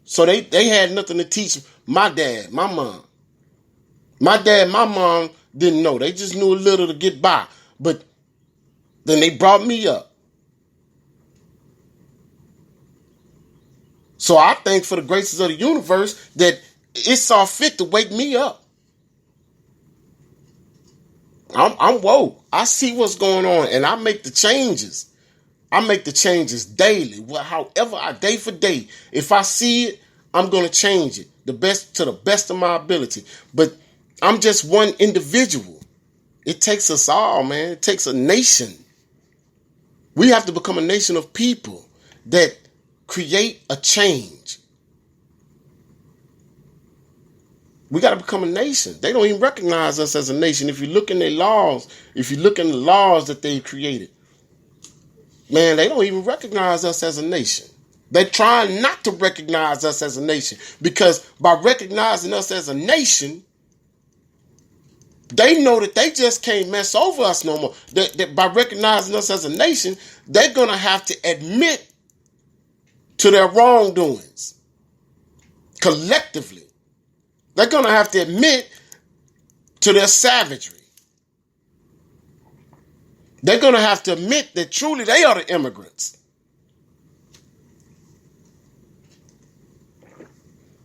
So they had nothing to teach my dad, my mom. My dad, my mom didn't know. They just knew a little to get by. But then they brought me up. So I thank for the graces of the universe that it saw fit to wake me up. I'm woke. I see what's going on and I make the changes. I make the changes daily. However, day for day. If I see it, I'm going to change it to the best of my ability. But I'm just one individual. It takes us all, man. It takes a nation. We have to become a nation of people that create a change. We got to become a nation. They don't even recognize us as a nation. If you look in their laws, if you look in the laws that they've created, man, they don't even recognize us as a nation. They're trying not to recognize us as a nation because by recognizing us as a nation, they know that they just can't mess over us no more. That by recognizing us as a nation, they're going to have to admit to their wrongdoings collectively. They're going to have to admit to their savagery. They're going to have to admit that truly they are the immigrants.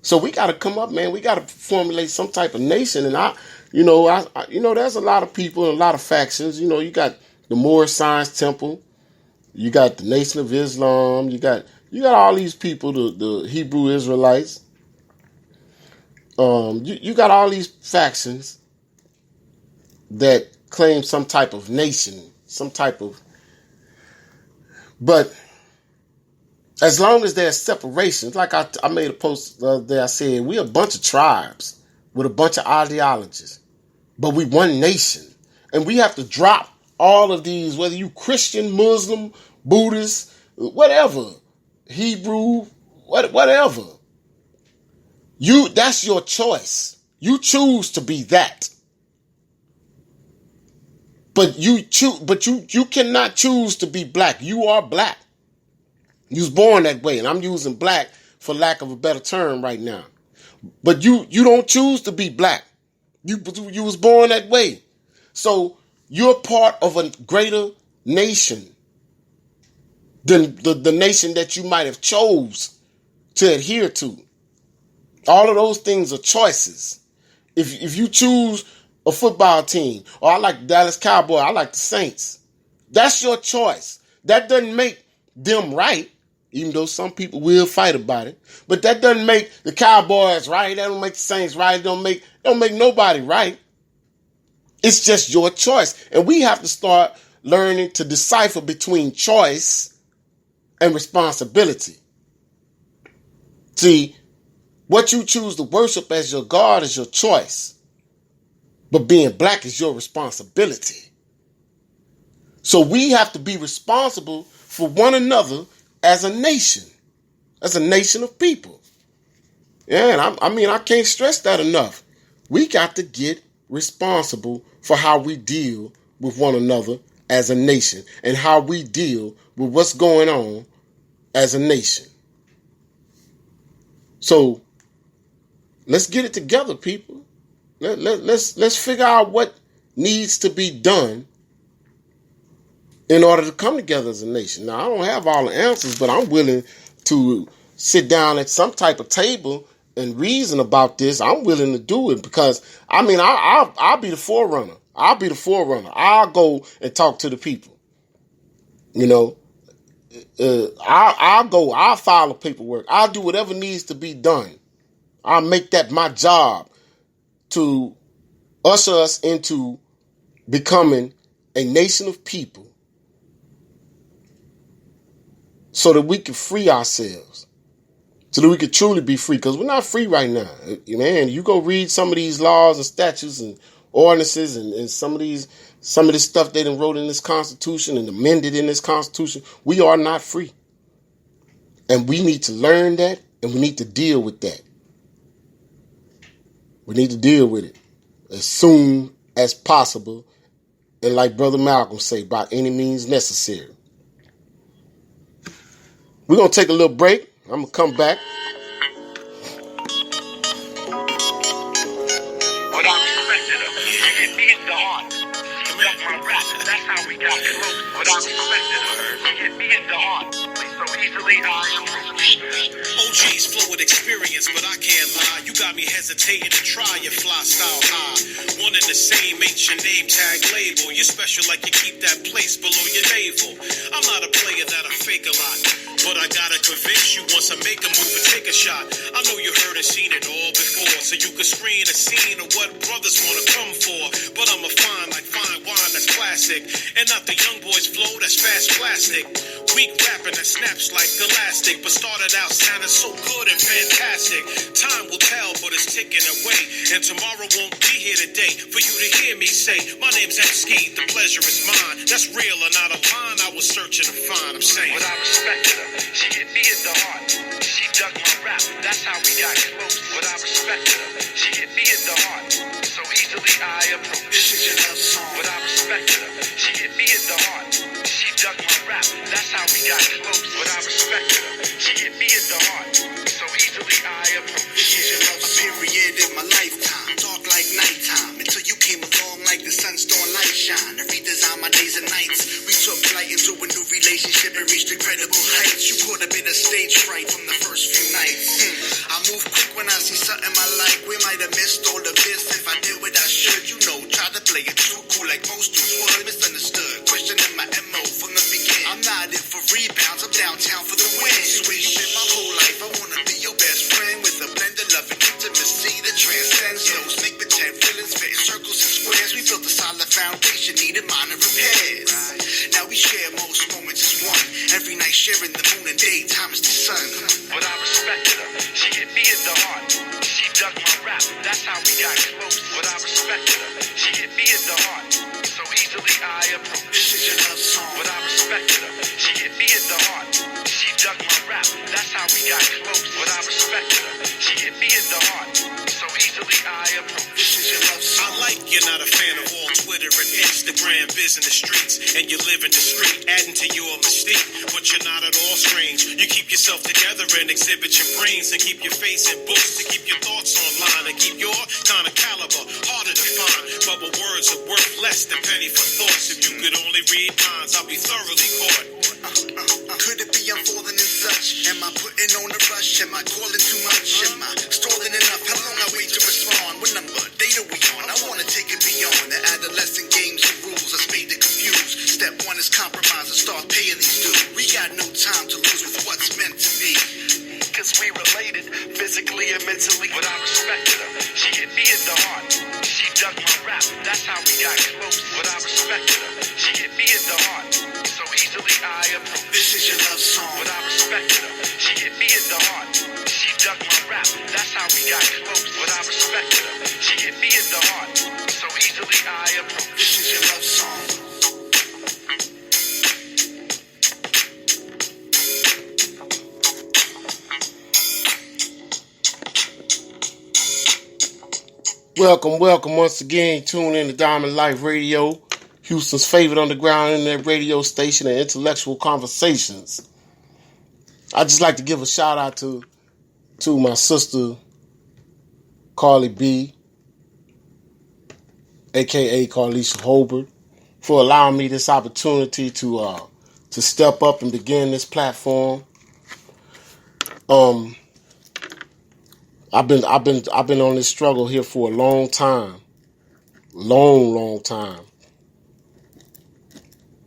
So we got to come up, man. We got to formulate some type of nation. And I there's a lot of people and a lot of factions. You know, you got the Moorish Science Temple. You got the Nation of Islam. You got all these people, the Hebrew Israelites. You got all these factions that claim some type of nation, but as long as there's separations, like I made a post the other day, I said, we're a bunch of tribes with a bunch of ideologies, but we one nation. And we have to drop all of these, whether you Christian, Muslim, Buddhist, whatever, Hebrew, whatever. That's your choice. You choose to be that. But you cannot choose to be black. You are black. You was born that way, and I'm using black for lack of a better term right now. But you don't choose to be black. You was born that way. So you're part of a greater nation than the nation that you might have chose to adhere to. All of those things are choices. If you choose a football team, or I like the Dallas Cowboys, I like the Saints, that's your choice. That doesn't make them right, even though some people will fight about it. But that doesn't make the Cowboys right. That don't make the Saints right. It don't make nobody right. It's just your choice. And we have to start learning to decipher between choice and responsibility. See, what you choose to worship as your God is your choice. But being black is your responsibility. So we have to be responsible for one another as a nation of people. Yeah, and I can't stress that enough. We got to get responsible for how we deal with one another as a nation and how we deal with what's going on as a nation. So let's get it together, people. Let's figure out what needs to be done in order to come together as a nation. Now, I don't have all the answers, but I'm willing to sit down at some type of table and reason about this. I'm willing to do it because, I'll be the forerunner. I'll go and talk to the people. I'll file the paperwork. I'll do whatever needs to be done. I'll make that my job to usher us into becoming a nation of people so that we can free ourselves, so that we can truly be free, because we're not free right now. Man, you go read some of these laws and statutes and ordinances and some of this stuff they done wrote in this Constitution and amended in this Constitution. We are not free. And we need to learn that, and we need to deal with that. We need to deal with it as soon as possible. And like Brother Malcolm say, by any means necessary. We're going to take a little break. I'm going to come back. What I respected her. She hit me in the heart. She left my rap. That's how we got close. What I respected her. She hit me in the heart. So easily OG's flow with experience, but I can't lie. You got me hesitating to try your fly style high. One and the same, ain't your name tag label. You're special like you keep that place below your navel. I'm not a player that I fake a lot, but I gotta convince you once I make a move and take a shot. I know you heard and seen it all before, so you can screen a scene of what brothers wanna come for. But I'm a fine like fine wine that's classic, and not the young boys flow that's fast plastic. Weak rapping that snaps like elastic, but started out sounding so good and fantastic. Time will tell, but it's ticking away, and tomorrow won't be here today for you to hear me say, my name's M-Ski, the pleasure is mine. That's real and not a line I was searching to find. I'm saying, but I respected her. She hit me in the heart. She dug my rap. That's how we got close. But I respected her. She hit me in the heart. So easily I approached. This is your love song. But I respected her. She hit me in the heart. She dug my rap. That's how we got close. But I respected her. She hit me in the heart. So easily I approached. This is your love period in my lifetime. Dark like nighttime. Until you came along like the sunstone light shine. I redesign my days and nights. We took flight into a new relationship and reached incredible heights. You caught a bit of stage fright from the first few nights. I move quick when I see something I like. We might have missed all of this if I did what I should. Try to play it too cool like most dudes would. Misunderstood. Questioning my MO from the beginning. I'm not in for rebounds. I'm downtown for the win. Sweet shit my whole life. I wanna be your best friend with a blend of love and intimacy. The trend minor repairs. Now we share most moments as one. Every night sharing the moon and daytime is the sun. But I respected her. She hit me in the heart. She dug my rap. That's how we got close. But I respected her. She hit me in the heart. So easily I approached. This is your love song. But I respected her. She hit me in the heart. She dug my rap. That's how we got close. But I respected her. She hit me in the heart. So easily I approached. This is your love song. I like you're not a fan of all Twitter and Instagram biz in the streets, and you live in the street, adding to your mystique. But you're not at all strange. You keep yourself together and exhibit your brains, and keep your face in books to keep your thoughts online, and keep your kind of caliber harder to find. Bubble words are worth less than penny for thoughts. If you could only read minds, I'll be thoroughly caught. Could it be I'm falling in such? Am I putting on a rush? Am I calling too much? Am I stalling enough? How long I wait to respond? What number data we on? I wanna take it beyond the adolescent games and rules that's made to confuse. Step one is compromise and start paying these dues. We got no time to lose with what's meant to be. Cause we related physically and mentally. But I respected her. She hit me in the heart. She dug my rap. That's how we got close. But I respected her. She hit me in the heart. So easily I approached. This is your love song. But I respected her. She hit me in the heart. She dug my rap. That's how we got close. But I respected her. She hit me in the heart. So easily I approached. This is your love song. Welcome once again. Tune in to Diamond Life Radio, Houston's favorite underground internet radio station and intellectual conversations. I'd just like to give a shout out to my sister, Carly B, aka Carlisha Holbert, for allowing me this opportunity to step up and begin this platform. I've been on this struggle here for a long time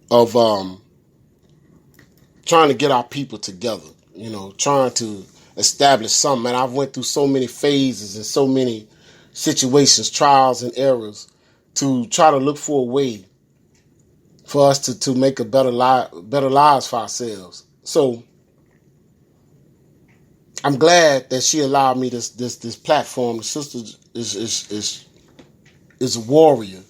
of trying to get our people together, trying to establish something. And I've went through so many phases and so many situations, trials and errors, to try to look for a way for us to make a better lives for ourselves. So I'm glad that she allowed me this platform. The sister is a warrior,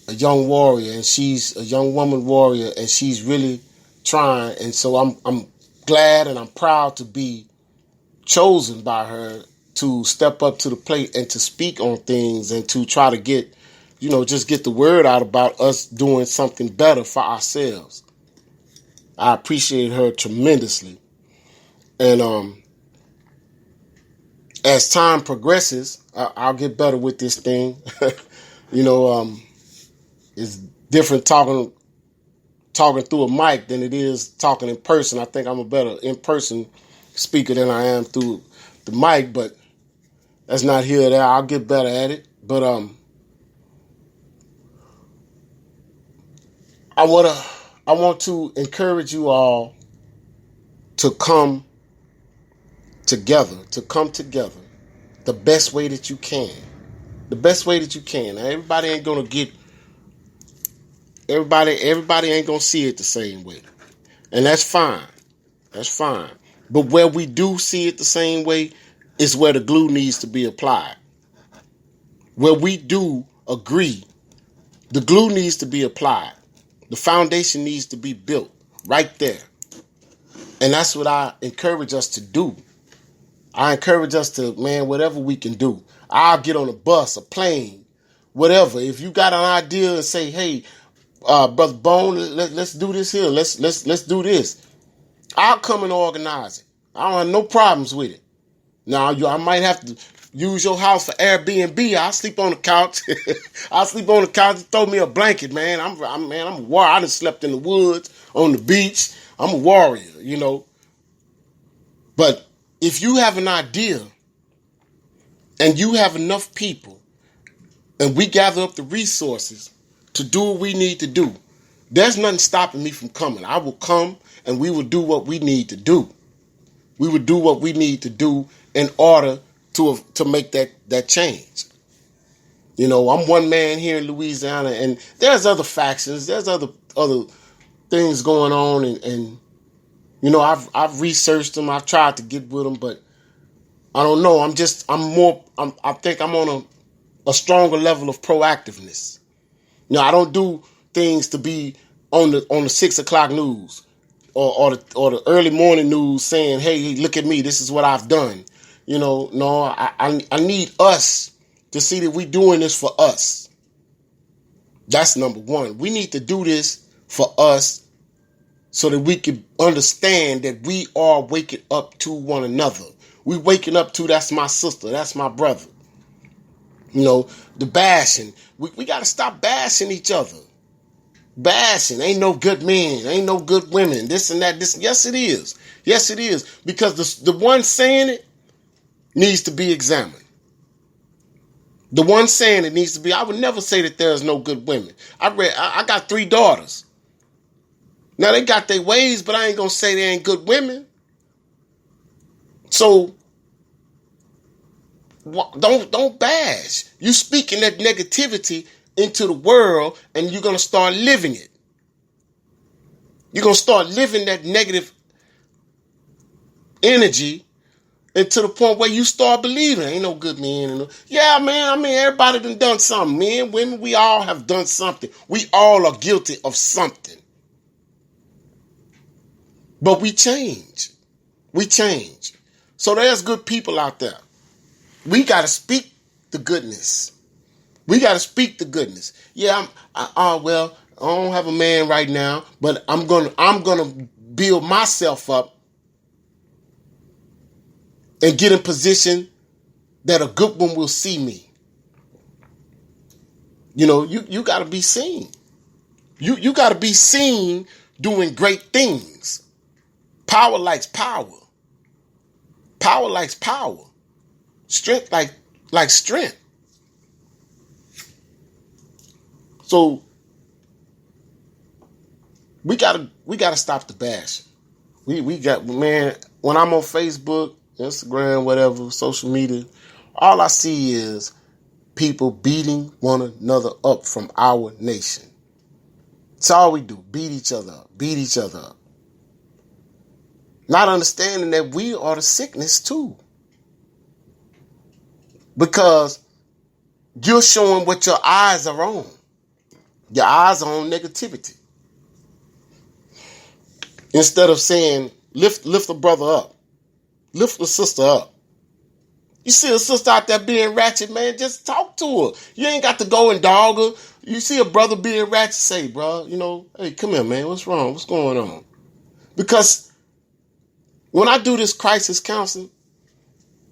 a young warrior, and she's a young woman warrior, and she's really trying. And so I'm glad and I'm proud to be chosen by her to step up to the plate and to speak on things and to try to get, just get the word out about us doing something better for ourselves. I appreciate her tremendously. And as time progresses, I'll get better with this thing. It's different talking through a mic than it is talking in person. I think I'm a better in-person speaker than I am through the mic, but that's not here or there. I'll get better at it. But I want to encourage you all to come together the best way that you can. The best way that you can. Now, everybody ain't going to get, everybody ain't going to see it the same way. And that's fine. That's fine. But where we do see it the same way is where the glue needs to be applied. Where we do agree, the glue needs to be applied. The foundation needs to be built right there. And that's what I encourage us to do. I encourage us to, whatever we can do. I'll get on a bus, a plane, whatever. If you got an idea and say, hey, Brother Bone, let's do this here. Let's do this. I'll come and organize it. I don't have no problems with it. Now, I might have to use your house for Airbnb. I'll sleep on the couch. I'll sleep on the couch and throw me a blanket, man. I'm a warrior. I done slept in the woods, on the beach. I'm a warrior, But if you have an idea and you have enough people and we gather up the resources to do what we need to do, there's nothing stopping me from coming. I will come and we will do what we need to do. We will do what we need to do in order to make that change. You know, I'm one man here in Louisiana, and there's other factions, there's other things going on, and you know, I've researched them, I've tried to get with them, but I don't know. I think I'm on a stronger level of proactiveness. You know, I don't do things to be on the 6:00 news or the early morning news saying, "Hey, look at me. This is what I've done." You know, no, I need us to see that we doing this for us. That's number one. We need to do this for us so that we can understand that we are waking up to one another. We waking up to, that's my sister, that's my brother. You know, the bashing. We got to stop bashing each other. Bashing. Ain't no good men. Ain't no good women. This and that. This. Yes, it is. Yes, it is. Because the one saying it needs to be examined. The one saying it needs to be. I would never say that there's no good women. I got 3 daughters. Now, they got their ways, but I ain't going to say they ain't good women. So, don't bash. You speaking that negativity into the world, and you're going to start living it. You're going to start living that negative energy, and to the point where you start believing ain't no good men. Yeah, man, I mean, everybody done something. Men, women, we all have done something. We all are guilty of something. But we change. We change. So there's good people out there. We got to speak the goodness. We got to speak the goodness. Yeah, well, I don't have a man right now, but I'm gonna build myself up and get in position that a good one will see me. You know, you got to be seen. You got to be seen doing great things. Power likes power. Power likes power. Strength like strength. So we gotta stop the bashing. We got, man, when I'm on Facebook, Instagram, whatever, social media, all I see is people beating one another up from our nation. That's all we do. Beat each other up. Not understanding that we are the sickness too. Because you're showing what your eyes are on. Your eyes are on negativity. Instead of saying, lift a brother up. Lift the sister up. You see a sister out there being ratchet, man, just talk to her. You ain't got to go and dog her. You see a brother being ratchet, say, bro, you know, hey, come here, man. What's wrong? What's going on? Because when I do this crisis counseling,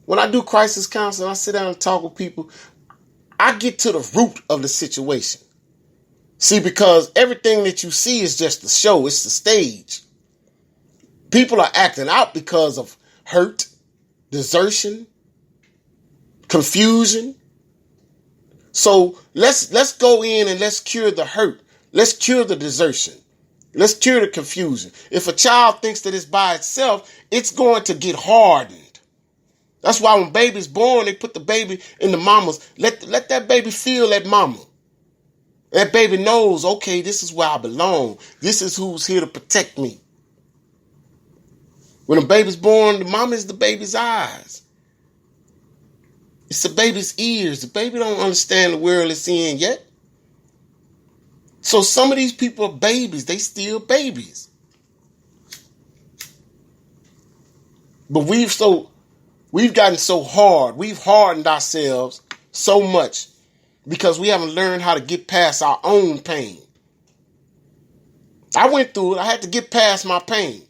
I sit down and talk with people, I get to the root of the situation. See, because everything that you see is just the show. It's the stage. People are acting out because of hurt, desertion, confusion. So let's go in and let's cure the hurt. Let's cure the desertion. Let's cure the confusion. If a child thinks that it's by itself, it's going to get hardened. That's why when baby's born, they put the baby in the mama's. Let that baby feel that mama. That baby knows, okay, this is where I belong. This is who's here to protect me. When a baby's born, the mama is the baby's eyes. It's the baby's ears. The baby don't understand the world it's in yet. So some of these people are babies. They still babies. But we've gotten so hard. We've hardened ourselves so much because we haven't learned how to get past our own pain. I went through it. I had to get past my pain.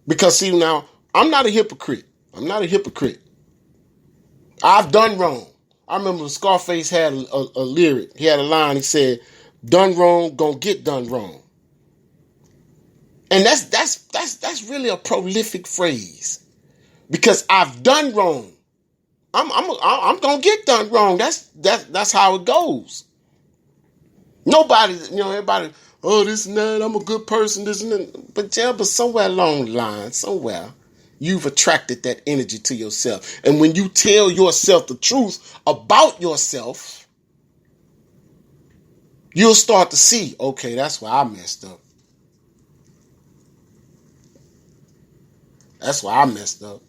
Because, see, now, I'm not a hypocrite. I've done wrong. I remember Scarface had a lyric. He had a line. He said, done wrong, gonna get done wrong. And that's really a prolific phrase. Because I've done wrong. I'm gonna get done wrong. That's how it goes. Nobody, everybody, oh, this and that, I'm a good person, this and that. But somewhere along the line, somewhere, you've attracted that energy to yourself. And when you tell yourself the truth about yourself, you'll start to see, okay, that's why I messed up. That's why I messed up.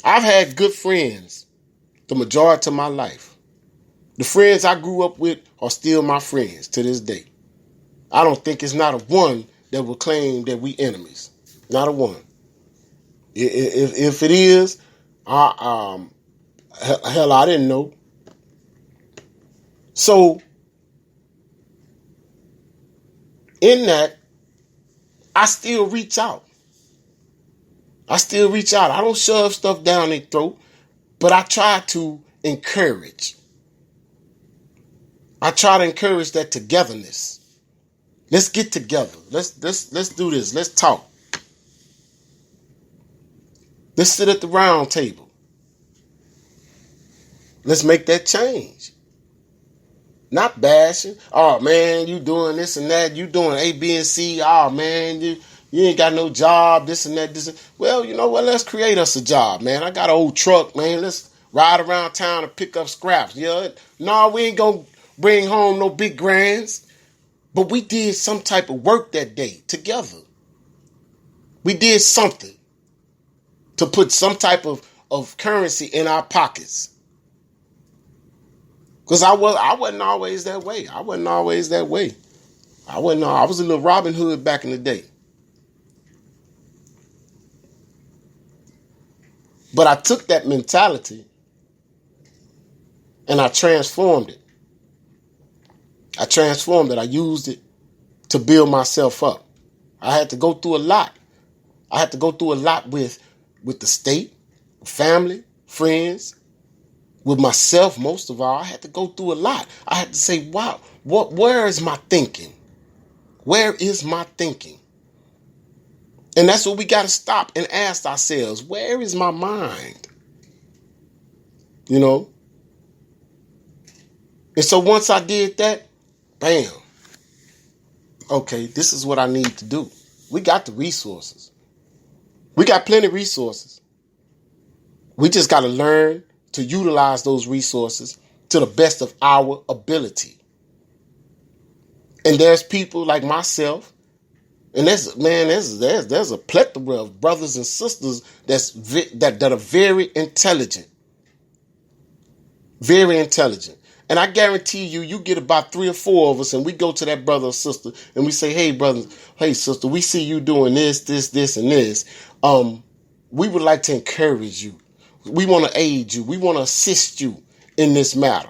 I've had good friends the majority of my life. The friends I grew up with are still my friends to this day. I don't think it's not a one that will claim that we enemies. Not a one. If it is, hell, I didn't know. So, in that, I still reach out. I don't shove stuff down their throat, but I try to encourage. I try to encourage that togetherness. Let's get together. Let's do this. Let's talk. Let's sit at the round table. Let's make that change. Not bashing. Oh man, you doing this and that. You doing A, B, and C. Oh man, you ain't got no job. This and that. Well, you know what? Let's create us a job, man. I got an old truck, man. Let's ride around town and pick up scraps. No, we ain't gonna bring home no big grands. But we did some type of work that day together. We did something to put some type of currency in our pockets. Because I wasn't always that way. I was a little Robin Hood back in the day. But I took that mentality and I transformed it. I used it to build myself up. I had to go through a lot. With the state, family, friends, with myself, most of all. I had to go through a lot. I had to say, wow, where is my thinking? Where is my thinking? And that's what we got to stop and ask ourselves. Where is my mind? And so once I did that, bam. Okay, this is what I need to do. We got the resources. We got plenty of resources. We just got to learn to utilize those resources to the best of our ability. And there's people like myself, and there's a plethora of brothers and sisters that are very intelligent. Very intelligent. And I guarantee you get about 3 or 4 of us and we go to that brother or sister and we say, hey, brother, hey, sister, we see you doing this, and this. We would like to encourage you. We want to aid you. We want to assist you in this matter.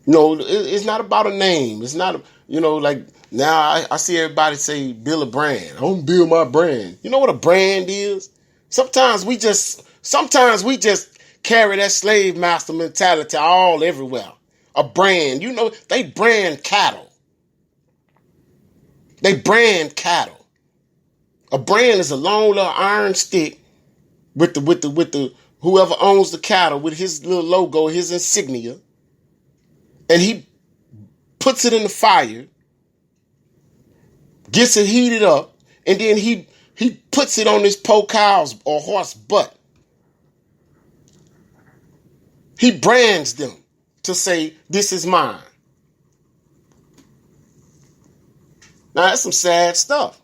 It's not about a name. It's not, like now I see everybody say build a brand. I don't build my brand. You know what a brand is? Sometimes we just carry that slave master mentality all everywhere. A brand. They brand cattle. A brand is a long little iron stick with the whoever owns the cattle with his little logo, his insignia. And he puts it in the fire, gets it heated up, and then he puts it on this poor cow's or horse butt. He brands them to say, this is mine. Now, that's some sad stuff.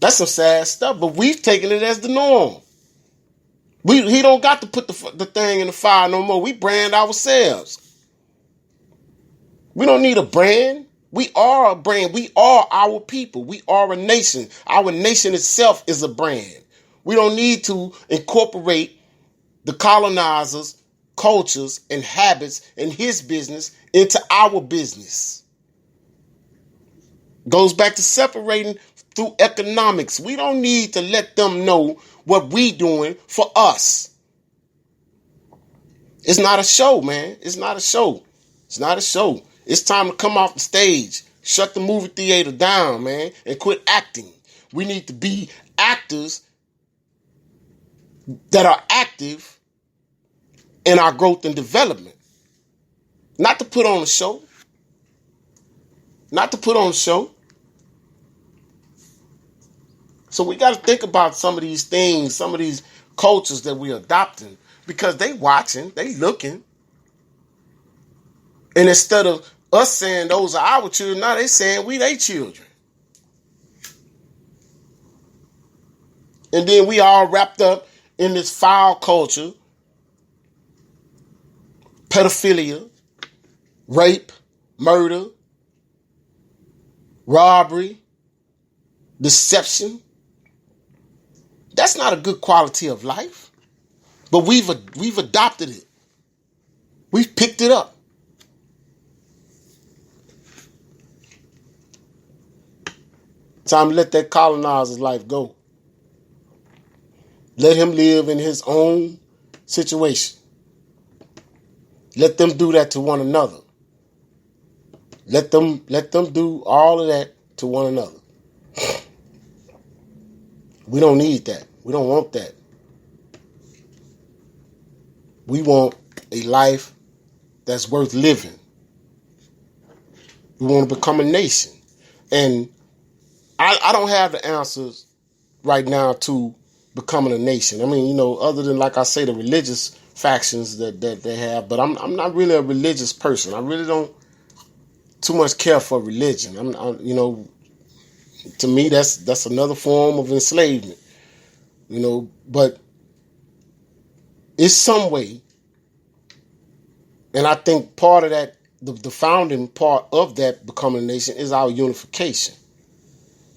But we've taken it as the norm. He don't got to put the thing in the fire no more. We brand ourselves. We don't need a brand. We are a brand. We are our people. We are a nation. Our nation itself is a brand. We don't need to incorporate the colonizers' cultures and habits and his business into our business. Goes back to separating through economics. We don't need to let them know what we doing for us. It's not a show, man. It's not a show. It's time to come off the stage, shut the movie theater down, man, and quit acting. We need to be actors that are active in our growth and development. Not to put on a show. So we got to think about some of these things, some of these cultures that we're adopting. because they watching, they looking. And instead of us saying those are our children, now they saying we they children. And then we all wrapped up in this foul culture, pedophilia, rape, murder, robbery, deception. That's not a good quality of life. But we've adopted it. We've picked it up. Time to let that colonizer's life go. Let him live in his own situation. Let them do that to one another. Let them do all of that to one another. We don't need that. We don't want that. We want a life that's worth living. We want to become a nation. And I don't have the answers right now to becoming a nation. I mean, other than, like I say, the religious factions that they have, but I'm not really a religious person. I really don't too much care for religion. To me, that's another form of enslavement. But it's some way, and I think part of that, the founding part of that becoming a nation is our unification.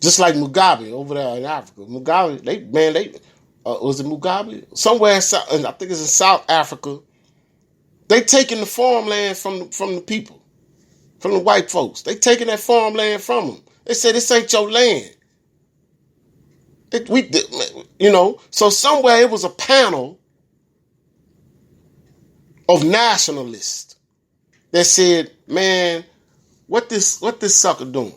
Just like Mugabe over there in Africa. Mugabe, was it Mugabe? Somewhere in South, I think it's in South Africa. They taking the farmland from the people, from the white folks. They taking that farmland from them. They say this ain't your land. So somewhere it was a panel of nationalists that said, man, what this sucker doing?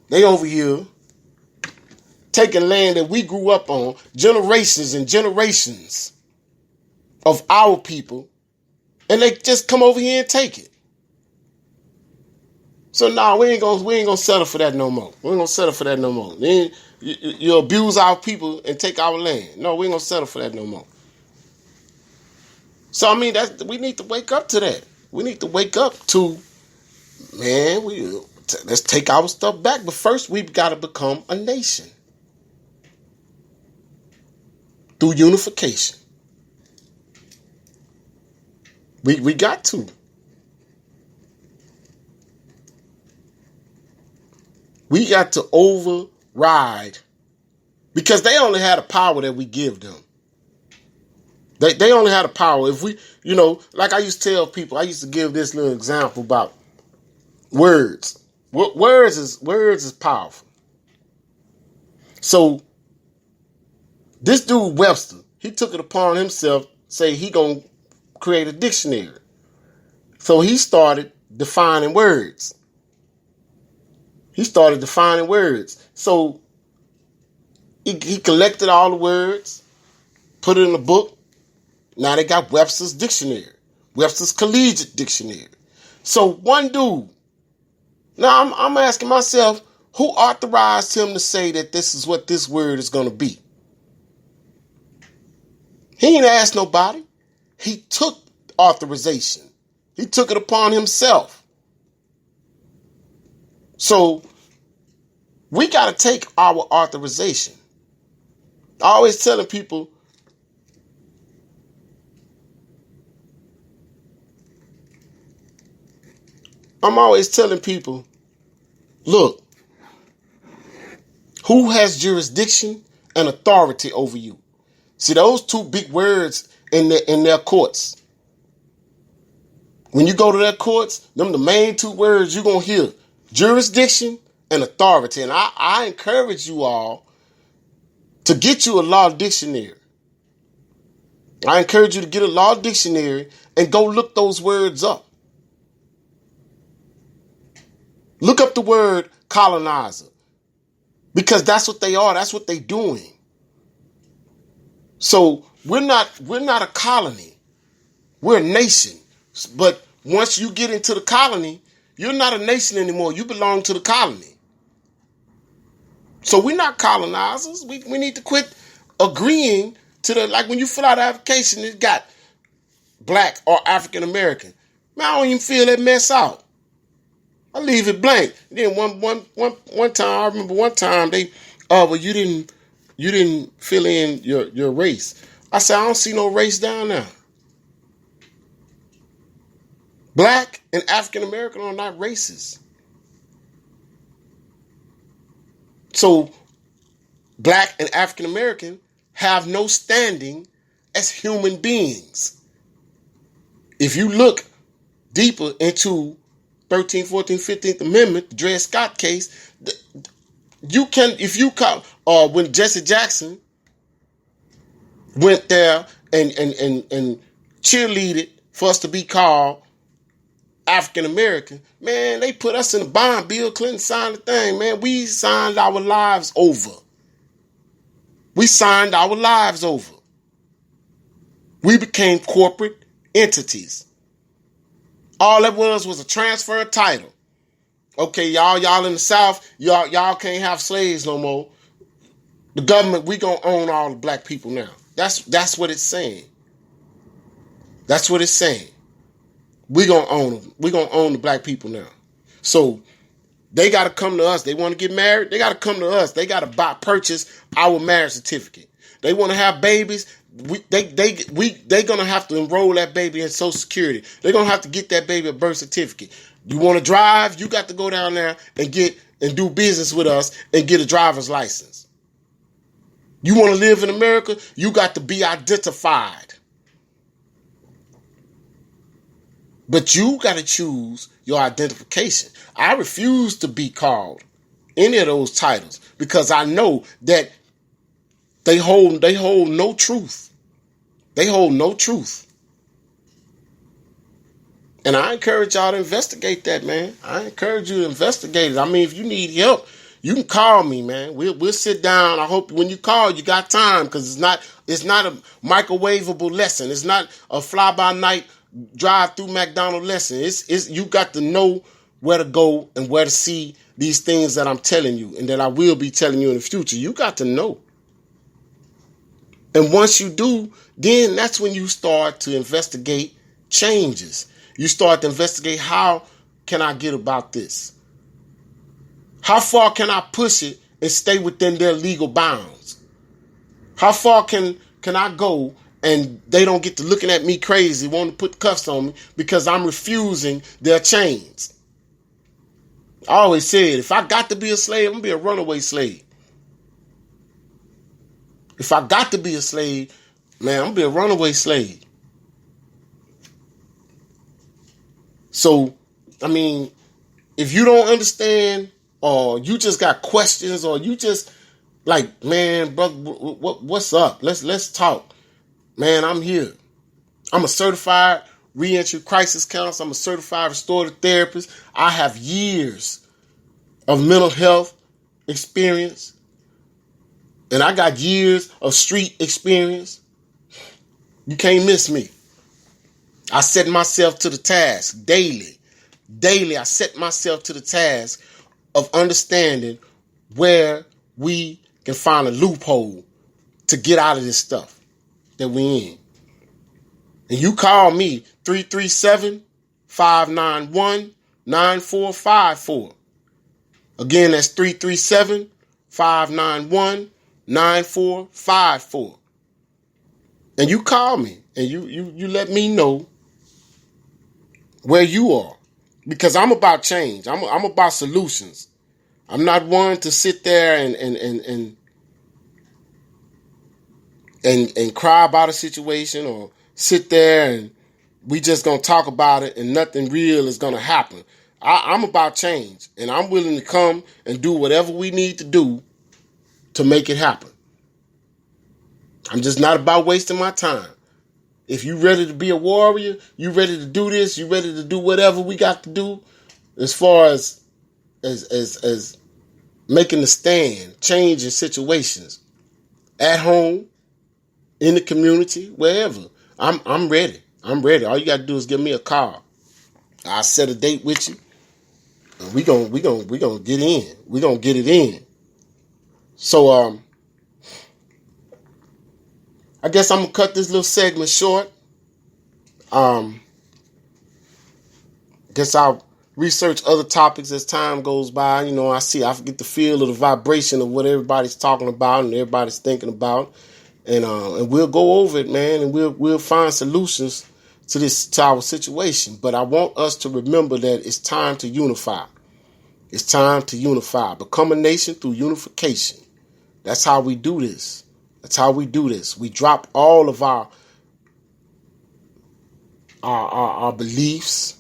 They over here taking land that we grew up on, generations and generations of our people, and they just come over here and take it. So no, we ain't gonna settle for that no more. We ain't gonna settle for that no more. You abuse our people and take our land. No, we ain't gonna settle for that no more. So I mean, we need to wake up to that. We need to wake up to, man, let's take our stuff back. But first, we've got to become a nation through unification. We got to. We got to override, because they only had the power that we give them. They only had the power. If we, like I used to tell people, I used to give this little example about words. Words is powerful. So this dude Webster, he took it upon himself, say he gonna create a dictionary. So he started defining words. So he collected all the words, put it in a book. Now they got Webster's dictionary, Webster's collegiate dictionary. So one dude. Now I'm asking myself, who authorized him to say that this is what this word is going to be? He ain't asked nobody. He took authorization. He took it upon himself. So we got to take our authorization. I always telling people, look, who has jurisdiction and authority over you? See, those two big words in their courts. When you go to their courts, them the main two words you're going to hear: jurisdiction and authority. And I encourage you all to get you a law dictionary. I encourage you to get a law dictionary and go look those words up. Look up the word colonizer, because that's what they are. That's what they're doing. So we're not a colony. We're a nation. But once you get into the colony, you're not a nation anymore. You belong to the colony. So we're not colonizers. We need to quit agreeing to the, like when you fill out an application, it got black or African American. Man, I don't even fill that mess out. I leave it blank. Then one time, I remember one time they, well, you didn't fill in your race. I said, I don't see no race down there. Black and African American are not races. So black and African American have no standing as human beings. If you look deeper into 13th, 14th, 15th Amendment, the Dred Scott case, you can, if you call, when Jesse Jackson went there and cheerleaded for us to be called African American, man, they put us in a bond. Bill Clinton signed the thing, man. We signed our lives over. We signed our lives over. We became corporate entities. All that was a transfer of title. Okay, y'all in the South, y'all can't have slaves no more. The government, we gonna own all the black people now. That's what it's saying. That's what it's saying. We gonna own them. We gonna own the black people now. So they gotta come to us. They want to get married. They gotta come to us. They gotta purchase our marriage certificate. They want to have babies. They gonna have to enroll that baby in Social Security. They're gonna have to get that baby a birth certificate. You want to drive? You got to go down there and do business with us and get a driver's license. You want to live in America? You got to be identified. But you got to choose your identification. I refuse to be called any of those titles because I know that they hold no truth. They hold no truth. And I encourage y'all to investigate that, man. I encourage you to investigate it. I mean, if you need help, you can call me, man. We'll sit down. I hope when you call, you got time because it's not a microwavable lesson. It's not a fly-by-night drive-through McDonald's lesson. It's you got to know where to go and where to see these things that I'm telling you and that I will be telling you in the future. You got to know. And once you do, then that's when you start to investigate changes. You start to investigate, how can I get about this? How far can I push it and stay within their legal bounds? How far can I go and they don't get to looking at me crazy, wanting to put cuffs on me because I'm refusing their chains? I always said, if I got to be a slave, I'm going to be a runaway slave. If I got to be a slave, man, I'm going to be a runaway slave. So, I mean, if you don't understand or you just got questions or you just like, man, brother, what's up? Let's talk. Man, I'm here. I'm a certified reentry crisis counselor. I'm a certified restorative therapist. I have years of mental health experience. And I got years of street experience. You can't miss me. I set myself to the task daily. Daily, I set myself to the task of understanding where we can find a loophole to get out of this stuff that we in. And you call me 337-591-9454. Again, that's 337-591-9454. And you call me and you let me know where you are. Because I'm about change. I'm about solutions. I'm not one to sit there and cry about a situation or sit there and we just gonna talk about it and nothing real is gonna happen. I'm about change, and I'm willing to come and do whatever we need to do to make it happen. I'm just not about wasting my time. If you ready to be a warrior, you ready to do this, you ready to do whatever we got to do as far as making a stand, changing situations at home, in the community, wherever. I'm ready. I'm ready. All you got to do is give me a call. I'll set a date with you. And we gonna get in. We gonna get it in. So I guess I'm gonna cut this little segment short. Guess I'll research other topics as time goes by. You know, I get the feel of the vibration of what everybody's talking about and everybody's thinking about, and we'll go over it, man, and we'll find solutions to our situation. But I want us to remember that it's time to unify. It's time to unify. Become a nation through unification. That's how we do this. That's how we do this. We drop all of our beliefs,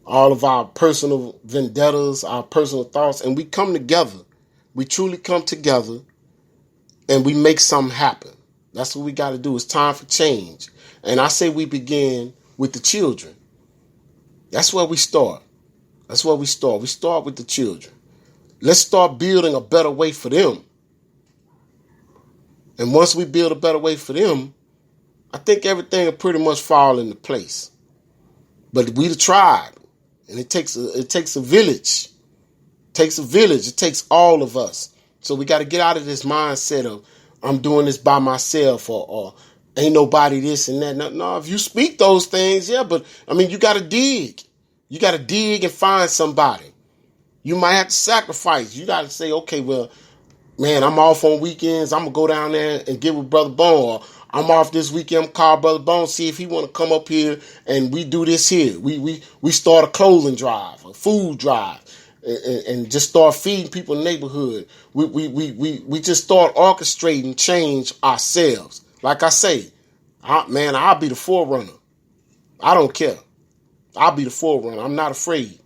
all of our personal vendettas, our personal thoughts, and we come together. We truly come together, and we make something happen. That's what we got to do. It's time for change. And I say we begin with the children. That's where we start. That's where we start. We start with the children. Let's start building a better way for them. And once we build a better way for them, I think everything will pretty much fall into place. But we the tribe, and it takes a village. It takes a village. It takes all of us. So we got to get out of this mindset of I'm doing this by myself or ain't nobody this and that. No, if you speak those things, yeah, but I mean, you got to dig. You got to dig and find somebody. You might have to sacrifice. You got to say, okay, well, man, I'm off on weekends. I'm going to go down there and get with Brother Bone. Or I'm off this weekend. I'm call Brother Bone, see if he want to come up here and we do this here. We start a clothing drive, a food drive, and just start feeding people in the neighborhood. We just start orchestrating change ourselves. Like I say, I'll be the forerunner. I don't care. I'll be the forerunner. I'm not afraid.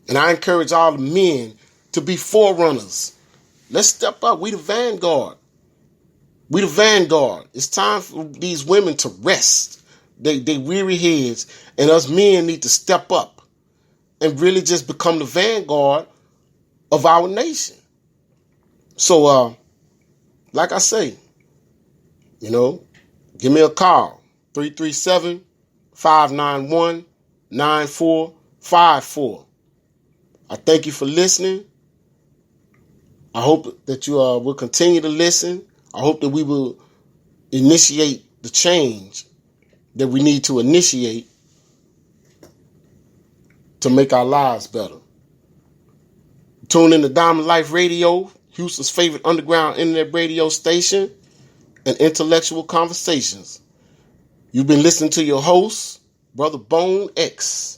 And I encourage all the men to be forerunners. Let's step up. We the vanguard. We the vanguard. It's time for these women to rest. They weary heads. And us men need to step up and really just become the vanguard of our nation. So, like I say, you know, give me a call. 337-591-9454. I thank you for listening. I hope that you will continue to listen. I hope that we will initiate the change that we need to initiate to make our lives better. Tune in to Diamond Life Radio, Houston's favorite underground internet radio station, and intellectual conversations. You've been listening to your host, Brother Bone X.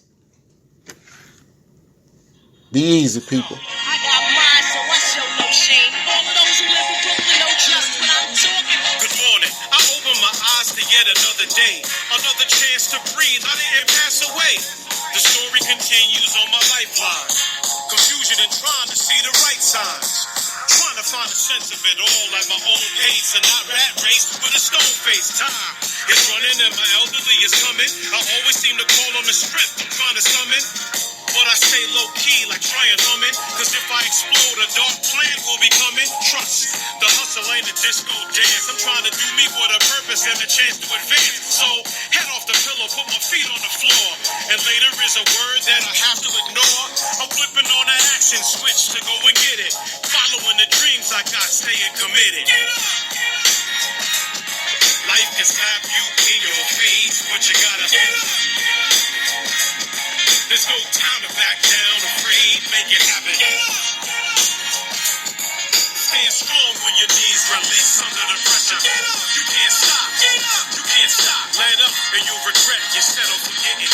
Be easy, people. I got mine, so I show no shame. All of those who live in Brooklyn know just what I'm talking about. Good morning. I open my eyes to yet another day. Another chance to breathe. I didn't pass away. The story continues on my lifeline. Confusion and trying to see the right signs. Trying to find a sense of it all at my own pace and not rat race with a stone face. Time is running and my elderly is coming. I always seem to call on the strength I'm trying to summon. But I stay low-key like trying humming. Cause if I explode, a dark plan will be coming. Trust, the hustle ain't a disco dance. I'm trying to do me with a purpose and a chance to advance. So, head off the pillow, put my feet on the floor. And later is a word that I have to ignore. I'm flipping on the action switch to go and get it. Following the dreams I got, staying committed. Life can slap you in your face, but you gotta get up. There's no time to back down, afraid, make it happen. Stand strong when your knees release under the pressure. You can't stop, you can't stop. Let up and you'll regret you settle for getting